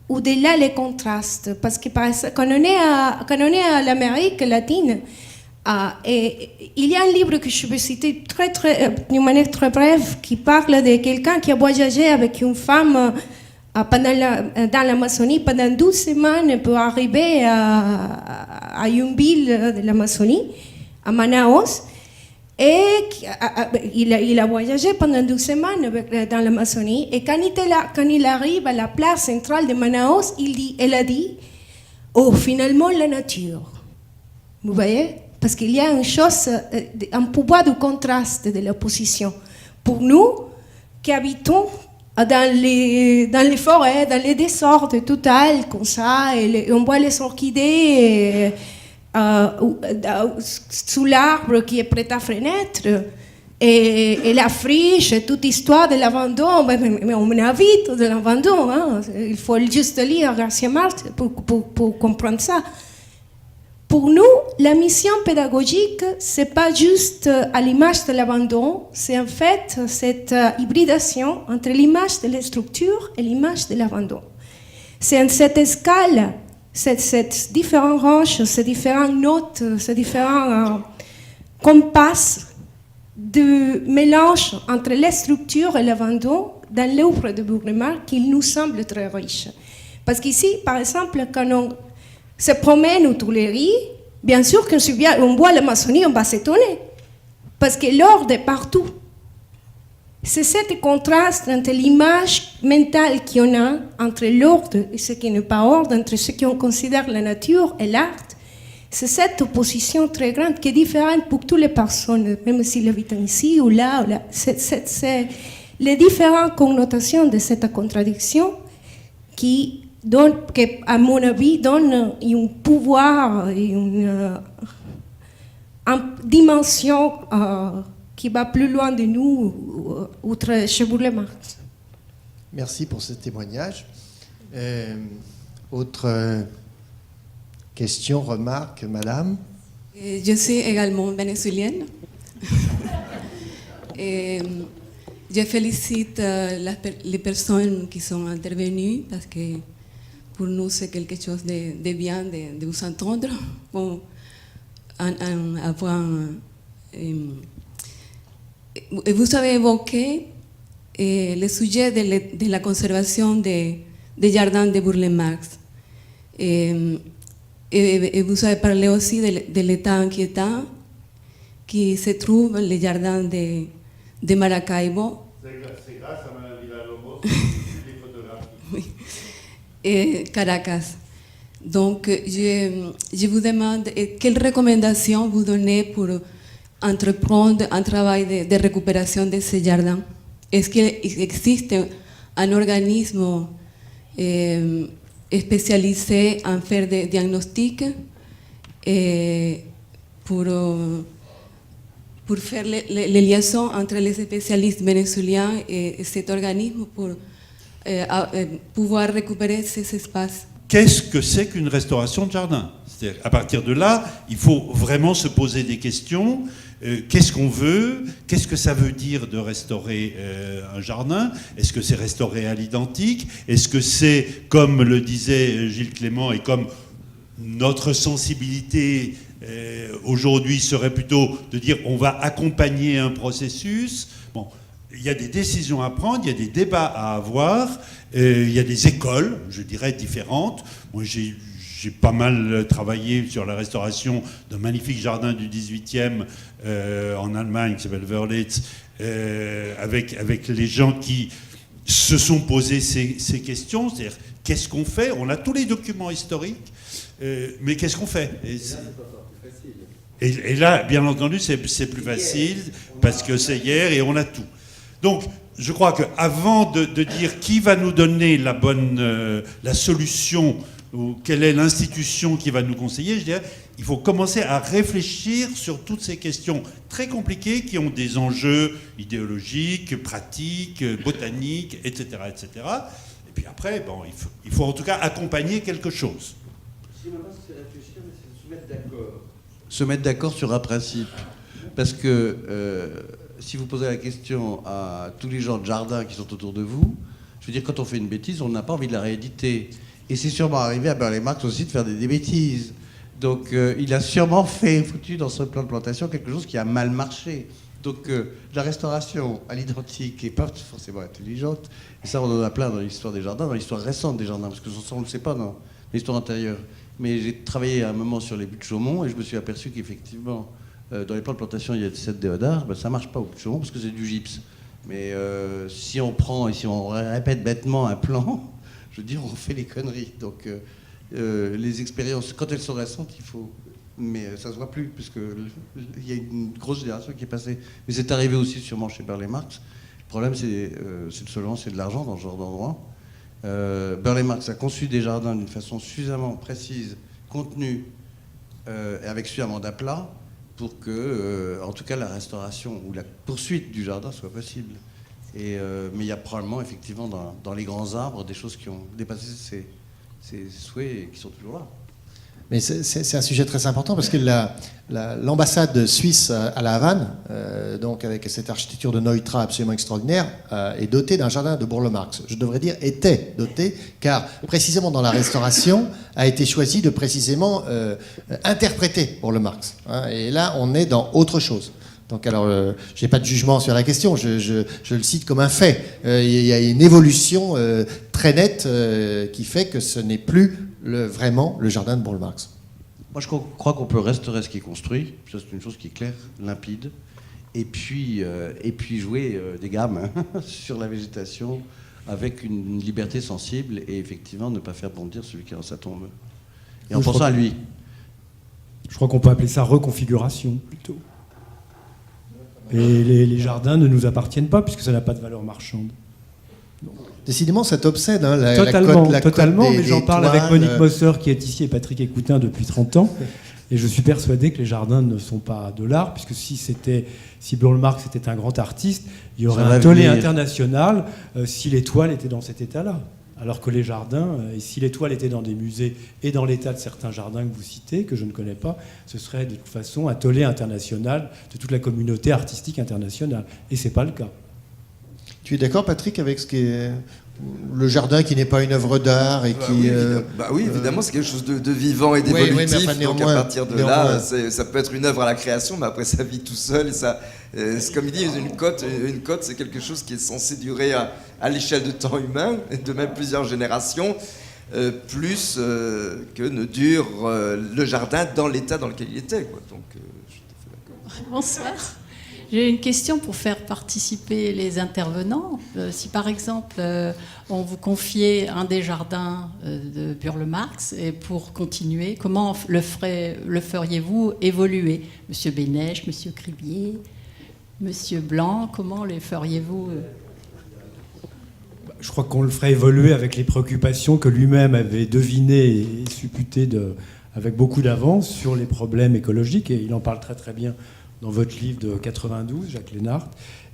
au-delà des contrastes. Parce que quand on est à l'Amérique latine, et il y a un livre que je vais citer d'une manière très brève qui parle de quelqu'un qui a voyagé avec une femme dans l'Amazonie pendant 12 semaines pour arriver à une ville de l'Amazonie, à Manaus. Et il a voyagé pendant 12 semaines dans l'Amazonie. Et quand il arrive à la place centrale de Manaus, elle a dit « Oh, finalement, la nature ». Vous voyez? Parce qu'il y a une chose, un pouvoir de contraste de l'opposition. Pour nous, qui habitons dans les forêts, dans les désordres total, comme ça, et on voit les orchidées sous l'arbre qui est prêt à fenêtre, et la friche, et toute histoire de l'abandon, mais on a vite de l'abandon, hein. Il faut juste lire Garcia Marquez pour comprendre ça. Pour nous, la mission pédagogique, c'est pas juste à l'image de l'abandon, c'est en fait cette hybridation entre l'image de la structure et l'image de l'abandon. C'est en cette escale, ces différentes ranges, ces différentes notes, ces différents compas de mélange entre la structure et l'abandon dans l'œuvre de Bourg-les-Mares qui nous semble très riche. Parce qu'ici, par exemple, quand on se promène aux Tuileries, bien sûr qu'on voit l'Amazonie, on va s'étonner, parce que l'ordre est partout. C'est ce contraste entre l'image mentale qu'on a entre l'ordre et ce qui n'est pas ordre, entre ce qu'on considère la nature et l'art. C'est cette opposition très grande qui est différente pour toutes les personnes, même s'ils habitent ici ou là. C'est les différentes connotations de cette contradiction qui à mon avis, donne un pouvoir et une dimension qui va plus loin de nous, outre chez Bourg-les-Mares. Merci pour ce témoignage. Autre question, remarque, madame? Je suis également vénézuélienne. Et je félicite les personnes qui sont intervenues parce que pour nous, c'est quelque chose de bien de vous entendre. Bon, vous avez évoqué le sujet de la conservation des jardins de Bourg-les-Mares. Et vous avez parlé aussi de l'état inquiétant qui se trouve les jardins de Maracaibo. C'est grâce à Mme Villalobos les photographies. Oui. Et Caracas. Donc, je vous demande quelles recommandations vous donnez pour entreprendre un travail de récupération de ces jardins. Est-ce qu'il existe un organisme spécialisé en faire des diagnostics et pour faire les liaisons entre les spécialistes vénézuéliens et cet organisme pour pouvoir récupérer ces espaces. Qu'est-ce que c'est qu'une restauration de jardin? C'est-à-dire, à partir de là, il faut vraiment se poser des questions. Qu'est-ce qu'on veut? Qu'est-ce que ça veut dire de restaurer un jardin? Est-ce que c'est restaurer à l'identique? Est-ce que c'est, comme le disait Gilles Clément, et comme notre sensibilité aujourd'hui serait plutôt de dire on va accompagner un processus? Bon, il y a des décisions à prendre, il y a des débats à avoir, il y a des écoles, je dirais, différentes. Moi, j'ai pas mal travaillé sur la restauration d'un magnifique jardin du 18e en Allemagne qui s'appelle Wörlitz, avec les gens qui se sont posés ces questions, c'est-à-dire qu'est-ce qu'on fait? On a tous les documents historiques, mais qu'est-ce qu'on fait? Et là, bien entendu, c'est plus facile parce que c'est hier et on a tout. Donc, je crois qu'avant de dire qui va nous donner la solution ou quelle est l'institution qui va nous conseiller, je dirais, il faut commencer à réfléchir sur toutes ces questions très compliquées qui ont des enjeux idéologiques, pratiques, botaniques, etc., etc. Et puis après, bon, il faut en tout cas accompagner quelque chose. C'est réfléchir, mais c'est se mettre d'accord. Se mettre d'accord sur un principe. Parce que si vous posez la question à tous les gens de jardin qui sont autour de vous, je veux dire, quand on fait une bêtise, on n'a pas envie de la rééditer. Et c'est sûrement arrivé à Burle Marx aussi de faire des bêtises. Donc il a sûrement foutu dans ce plan de plantation quelque chose qui a mal marché. Donc la restauration à l'identique n'est pas forcément intelligente. Et ça, on en a plein dans l'histoire des jardins, dans l'histoire récente des jardins, parce que ça, on ne le sait pas dans l'histoire antérieure. Mais j'ai travaillé à un moment sur les buts de Chaumont et je me suis aperçu qu'effectivement, dans les plans de plantation, il y a 7 déodars, ben, ça ne marche pas au but de Chaumont parce que c'est du gypse. Mais si on prend et si on répète bêtement un plan, je veux dire, on fait les conneries. Donc les expériences, quand elles sont récentes, il faut... Mais ça ne se voit plus, puisqu'il y a une grosse génération qui est passée. Mais c'est arrivé aussi sûrement chez Burle Marx. Le problème, c'est de l'argent dans ce genre d'endroit. Burle Marx a conçu des jardins d'une façon suffisamment précise, contenue, et avec suffisamment d'aplat, pour que, en tout cas, la restauration ou la poursuite du jardin soit possible. Mais il y a probablement, effectivement, dans les grands arbres, des choses qui ont dépassé ces souhaits et qui sont toujours là. Mais c'est un sujet très important parce que l'ambassade suisse à La Havane, donc avec cette architecture de Neutra absolument extraordinaire, est dotée d'un jardin de Burle Marx. Je devrais dire était dotée, car précisément dans la restauration a été choisi de précisément interpréter Burle Marx. Hein, et là, on est dans autre chose. Donc alors, je n'ai pas de jugement sur la question, je le cite comme un fait. Il y a une évolution très nette qui fait que ce n'est plus vraiment le jardin de Burle Marx. Moi, je crois qu'on peut restaurer ce qui est construit, ça c'est une chose qui est claire, limpide, et puis jouer des gammes sur la végétation avec une liberté sensible et effectivement ne pas faire bondir celui qui est dans sa tombe. Et en pensant à lui. Je crois qu'on peut appeler ça reconfiguration plutôt. Et les jardins ne nous appartiennent pas puisque ça n'a pas de valeur marchande. Donc. Décidément, ça t'obsède, hein, totalement, mais j'en parle avec Monique Mosser qui est ici et Patrick Écoutin depuis 30 ans. Et je suis persuadé que les jardins ne sont pas de l'art, puisque si Burle Marx était un grand artiste, il y aurait un tollé international si l'étoile était dans cet état-là. Alors que les jardins, et si l'étoile était dans des musées et dans l'état de certains jardins que vous citez, que je ne connais pas, ce serait de toute façon un tollé international de toute la communauté artistique internationale. Et ce n'est pas le cas. Tu es d'accord, Patrick, avec ce qui est le jardin qui n'est pas une œuvre d'art et qui... Oui, évidemment, c'est quelque chose de vivant et d'évolutif. Oui, donc à partir de là, ça peut être une œuvre à la création, mais après ça vit tout seul. Et ça, c'est comme il dit, une côte, c'est quelque chose qui est censé durer à l'échelle de temps humain, et de même plusieurs générations, plus que ne dure le jardin dans l'état dans lequel il était. Quoi. Donc, je suis tout à fait d'accord. Bonsoir. J'ai une question pour faire participer les intervenants. Si par exemple, on vous confiait un des jardins de Burle Marx, et pour continuer, comment le feriez-vous évoluer? Monsieur Bénèche, Monsieur Cribier, Monsieur Blanc, comment les feriez-vous je crois qu'on le ferait évoluer avec les préoccupations que lui-même avait devinées et supputées avec beaucoup d'avance sur les problèmes écologiques. Et il en parle très très bien dans votre livre de 92, Jacques Lénart.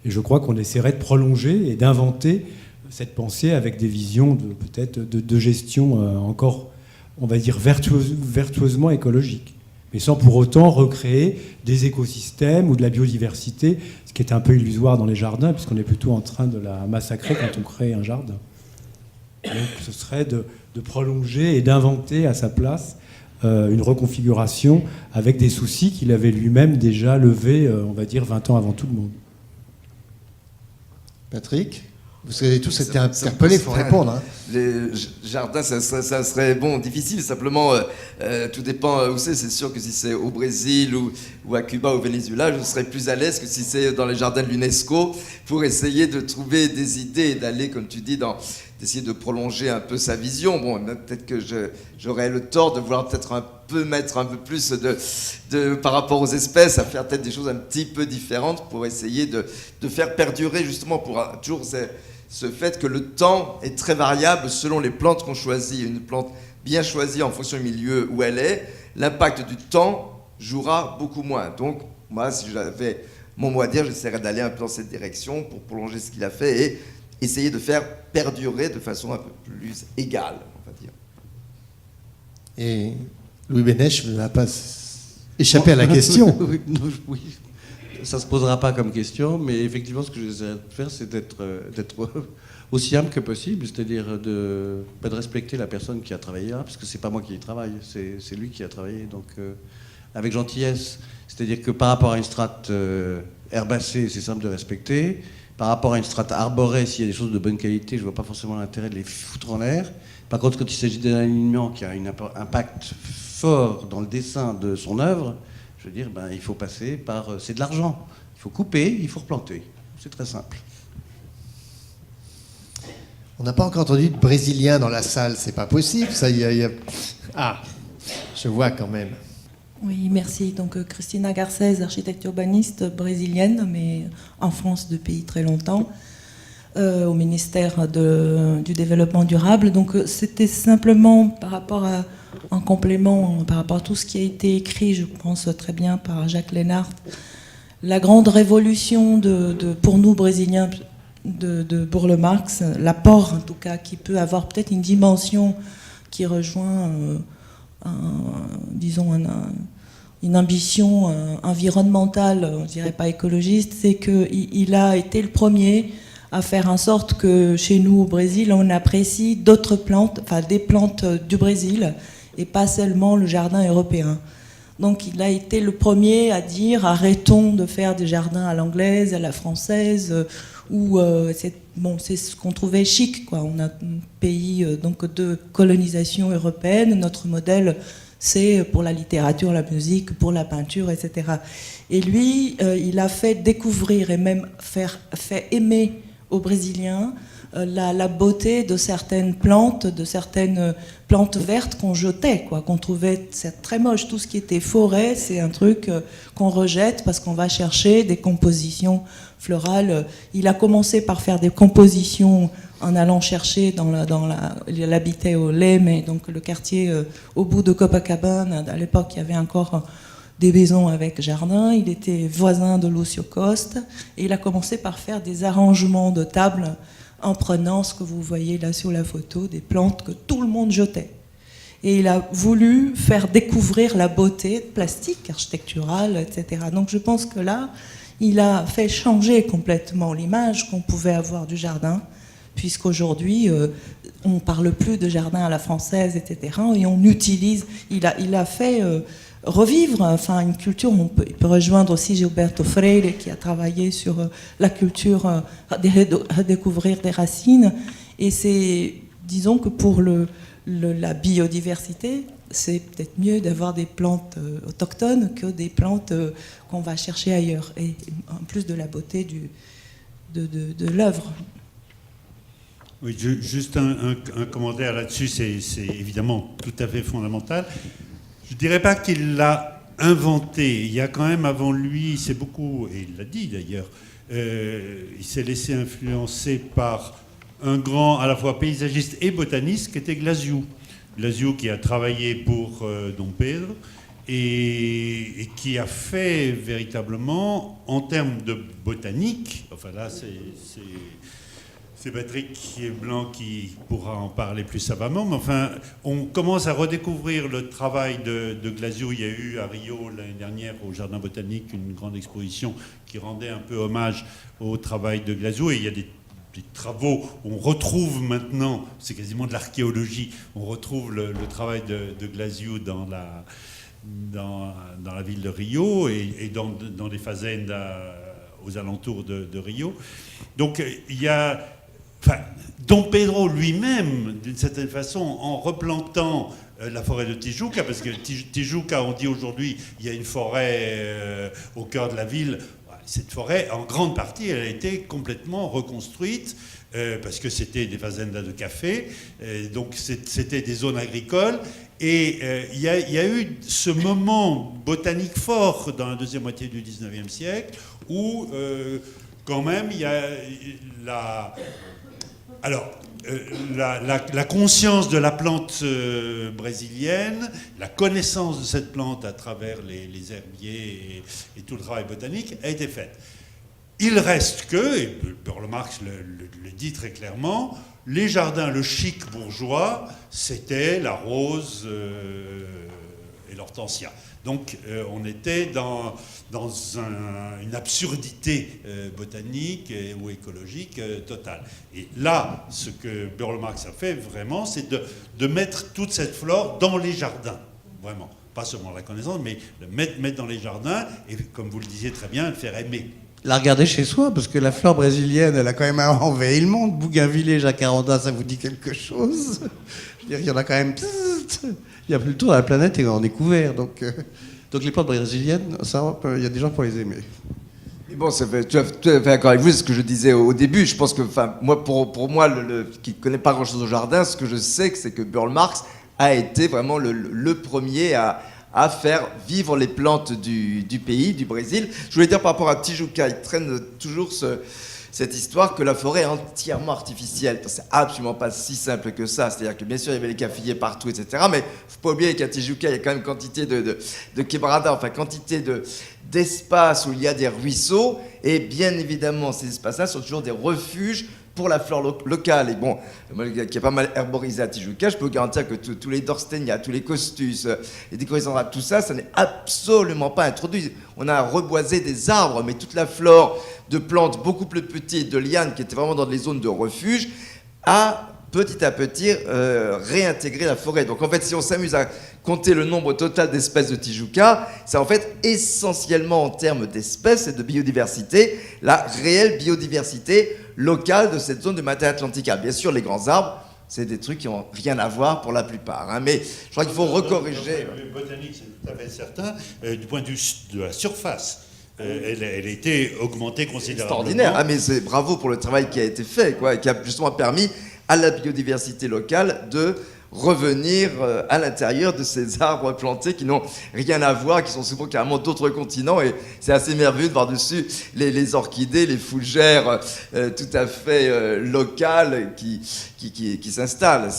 Et je crois qu'on essaierait de prolonger et d'inventer cette pensée avec des visions peut-être de gestion encore, on va dire, vertueusement écologique. Mais sans pour autant recréer des écosystèmes ou de la biodiversité, ce qui est un peu illusoire dans les jardins, puisqu'on est plutôt en train de la massacrer quand on crée un jardin. Donc ce serait de prolonger et d'inventer à sa place une reconfiguration avec des soucis qu'il avait lui-même déjà levés, on va dire, 20 ans avant tout le monde. Patrick, vous avez tous été interpellés, il faut répondre. Hein. Les jardins, ça serait bon, difficile, simplement, tout dépend où c'est. C'est sûr que si c'est au Brésil ou à Cuba ou au Venezuela, je serais plus à l'aise que si c'est dans les jardins de l'UNESCO pour essayer de trouver des idées et d'aller, comme tu dis, d'essayer de prolonger un peu sa vision. Bon, peut-être que j'aurais le tort de vouloir peut-être mettre un peu plus par rapport aux espèces, à faire peut-être des choses un petit peu différentes pour essayer de faire perdurer, justement, pour toujours ce fait que le temps est très variable selon les plantes qu'on choisit. Une plante bien choisie en fonction du milieu où elle est, l'impact du temps jouera beaucoup moins. Donc, moi, si j'avais mon mot à dire, j'essaierais d'aller un peu dans cette direction pour prolonger ce qu'il a fait et essayer de faire perdurer de façon un peu plus égale, on va dire. Et Louis Bénèche ne va pas échapper à la question. Oui, ça ne se posera pas comme question, mais effectivement, ce que j'essaie de faire, c'est d'être aussi humble que possible, c'est-à-dire de respecter la personne qui a travaillé là, parce que c'est pas moi qui y travaille, c'est lui qui a travaillé, donc avec gentillesse. C'est-à-dire que par rapport à une strate herbacée, c'est simple de respecter. Par rapport à une strate arborée, s'il y a des choses de bonne qualité, je ne vois pas forcément l'intérêt de les foutre en l'air. Par contre, quand il s'agit d'un alignement qui a un impact fort dans le dessin de son œuvre, je veux dire, il faut passer par... c'est de l'argent. Il faut couper, il faut replanter. C'est très simple. On n'a pas encore entendu de Brésilien dans la salle, c'est pas possible. Ça, Ah, je vois quand même. Oui, merci. Donc, Cristina Garcès, architecte urbaniste brésilienne, mais en France depuis très longtemps, au ministère du Développement durable. Donc, c'était simplement par rapport en complément, par rapport à tout ce qui a été écrit, je pense très bien par Jacques Lénart, la grande révolution pour nous, Brésiliens, de Burle Marx, l'apport en tout cas, qui peut avoir peut-être une dimension qui rejoint... disons, une ambition environnementale, on ne dirait pas écologiste, c'est qu'il a été le premier à faire en sorte que chez nous au Brésil, on apprécie d'autres plantes, enfin des plantes du Brésil, et pas seulement le jardin européen. Donc il a été le premier à dire arrêtons de faire des jardins à l'anglaise, à la française, où c'est ce qu'on trouvait chic, quoi. On a un pays donc de colonisation européenne, notre modèle c'est pour la littérature, la musique, pour la peinture, etc. Et lui, il a fait découvrir et même fait aimer aux Brésiliens la beauté de certaines plantes vertes qu'on jetait, quoi, qu'on trouvait très moche. Tout ce qui était forêt, c'est un truc qu'on rejette parce qu'on va chercher des compositions florales. Il a commencé par faire des compositions en allant chercher il habitait au Leme, donc le quartier au bout de Copacabana. À l'époque, il y avait encore des maisons avec jardin. Il était voisin de Lúcio Costa et il a commencé par faire des arrangements de tables en prenant ce que vous voyez là sur la photo, des plantes que tout le monde jetait. Et il a voulu faire découvrir la beauté plastique, architecturale, etc. Donc je pense que là, il a fait changer complètement l'image qu'on pouvait avoir du jardin, puisqu'aujourd'hui, on ne parle plus de jardin à la française, etc. Et on utilise... Il a fait revivre une culture. Il peut rejoindre aussi Gilberto Freire, qui a travaillé sur la culture, découvrir des racines. Et c'est, disons que pour la biodiversité, c'est peut-être mieux d'avoir des plantes autochtones que des plantes qu'on va chercher ailleurs. Et en plus de la beauté de l'œuvre. Oui, juste un commentaire là-dessus, c'est évidemment tout à fait fondamental. Je ne dirais pas qu'il l'a inventé. Il y a quand même avant lui, c'est beaucoup, et il l'a dit d'ailleurs, il s'est laissé influencer par un grand à la fois paysagiste et botaniste qui était Glasziou. Glasziou qui a travaillé pour Dom Pedro et qui a fait véritablement, en termes de botanique, enfin là c'est Patrick Blanc qui pourra en parler plus savamment, mais enfin, on commence à redécouvrir le travail de Glasziou. Il y a eu à Rio l'année dernière, au Jardin botanique, une grande exposition qui rendait un peu hommage au travail de Glasziou. Et il y a des travaux, on retrouve maintenant, c'est quasiment de l'archéologie, on retrouve le travail de Glasziou dans la ville de Rio et dans les fazendas aux alentours de Rio. Donc il y a... Enfin, Dom Pedro lui-même, d'une certaine façon, en replantant la forêt de Tijuca, parce que Tijuca, on dit aujourd'hui, il y a une forêt au cœur de la ville. Cette forêt, en grande partie, elle a été complètement reconstruite, parce que c'était des fazendas de café, donc c'était des zones agricoles. Et il y a eu ce moment botanique fort dans la deuxième moitié du 19e siècle, où quand même il y a la conscience de la plante brésilienne, la connaissance de cette plante à travers les herbiers et tout le travail botanique a été faite. Il reste que, et Burle Marx le dit très clairement, les jardins, le chic bourgeois, c'était la rose et l'hortensia. Donc on était dans une absurdité botanique ou écologique totale. Et là, ce que Burle Marx a fait vraiment, c'est de mettre toute cette flore dans les jardins. Vraiment. Pas seulement la connaissance, mais le mettre dans les jardins et, comme vous le disiez très bien, le faire aimer. La regarder chez soi, parce que la flore brésilienne, elle a quand même envahi le monde. Bougainvillea, jacaranda, ça vous dit quelque chose? Je veux dire, il y en a quand même... Il y a plus le tour de la planète et on est couvert. Donc les plantes brésiliennes, ça, il y a des gens pour les aimer. Mais bon, tout à fait d'accord avec vous, c'est ce que je disais au début. Je pense que, moi, pour moi, qui ne connaît pas grand-chose au jardin, ce que je sais, c'est que Burle Marx a été vraiment le premier à faire vivre les plantes du pays, du Brésil. Je voulais dire par rapport à Tijuca, il traîne toujours cette histoire que la forêt est entièrement artificielle. C'est absolument pas si simple que ça. C'est-à-dire que bien sûr, il y avait les caféiers partout, etc. Mais il ne faut pas oublier qu'à Tijuca, il y a quand même quantité de quebrada, enfin quantité d'espaces où il y a des ruisseaux. Et bien évidemment, ces espaces-là sont toujours des refuges pour la flore locale. Et bon, moi qui est pas mal herborisé à Tijuca, je peux vous garantir que tous les Dorstenia, tous les Costus, les Dicorisandra, tout ça, ça n'est absolument pas introduit. On a reboisé des arbres, mais toute la flore de plantes beaucoup plus petites, de lianes, qui étaient vraiment dans des zones de refuge, a petit à petit réintégré la forêt. Donc en fait, si on s'amuse à compter le nombre total d'espèces de Tijuca, c'est en fait essentiellement en termes d'espèces et de biodiversité, la réelle biodiversité locale de cette zone de Mata Atlantica. Bien sûr, les grands arbres, c'est des trucs qui n'ont rien à voir pour la plupart. Hein, mais je crois qu'il faut recorriger. Le botanique, c'est tout à fait certain. Du point de vue de la surface, elle a été augmentée considérablement. Extraordinaire. Ah, mais c'est bravo pour le travail qui a été fait, quoi, et qui a justement permis à la biodiversité locale de revenir à l'intérieur de ces arbres plantés qui n'ont rien à voir, qui sont souvent carrément d'autres continents, et c'est assez merveilleux de voir dessus les orchidées, les fougères tout à fait locales qui s'installent.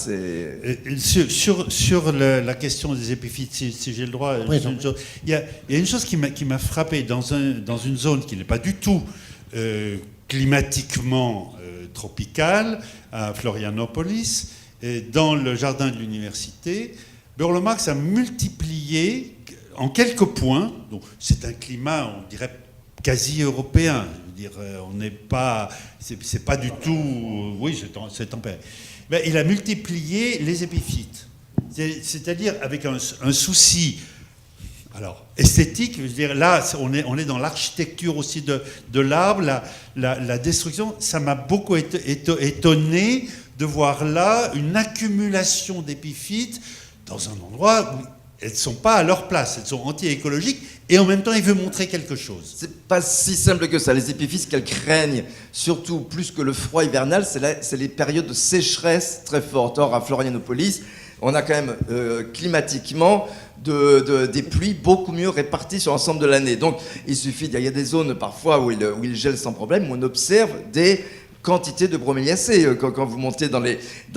Sur la question des épiphytes, si j'ai le droit, oui, il y a une chose qui m'a frappé dans une zone qui n'est pas du tout climatiquement tropicale, à Florianopolis, et dans le jardin de l'université, Burle Marx a multiplié en quelques points, donc c'est un climat, on dirait, quasi européen, je veux dire, on n'est pas, c'est pas du tout, oui, c'est tempéré. Mais il a multiplié les épiphytes, c'est-à-dire avec un souci, alors, esthétique, je veux dire, là, on est dans l'architecture aussi de l'arbre, la destruction. Ça m'a beaucoup étonné de voir là une accumulation d'épiphytes dans un endroit où elles ne sont pas à leur place, elles sont anti-écologiques, et en même temps, il veut montrer quelque chose. C'est pas si simple que ça. Les épiphytes, ce qu'elles craignent, surtout plus que le froid hivernal, c'est les périodes de sécheresse très fortes. Or, à Florianopolis, on a quand même climatiquement des pluies beaucoup mieux réparties sur l'ensemble de l'année. Donc il y a des zones parfois où il gèle sans problème, où on observe des quantité de broméliacées. Quand vous montez dans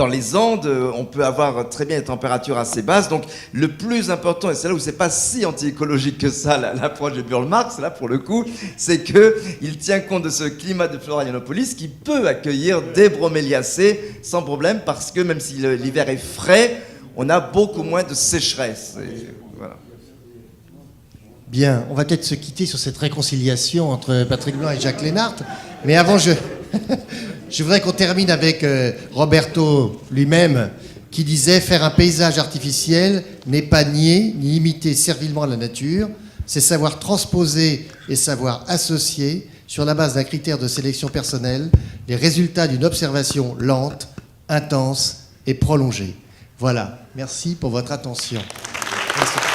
les Andes, on peut avoir très bien des températures assez basses. Donc le plus important, et c'est là où c'est pas si anti-écologique que ça, l'approche de Burle Marx, là pour le coup, c'est qu'il tient compte de ce climat de Florianopolis qui peut accueillir des broméliacées sans problème, parce que même si l'hiver est frais, on a beaucoup moins de sécheresse. Voilà. Bien, on va peut-être se quitter sur cette réconciliation entre Patrick Blanc et Jacques Lénart. Mais avant, je voudrais qu'on termine avec Roberto lui-même, qui disait « Faire un paysage artificiel n'est pas nier ni imiter servilement la nature, c'est savoir transposer et savoir associer, sur la base d'un critère de sélection personnelle, les résultats d'une observation lente, intense et prolongée. » Voilà, merci pour votre attention. Merci.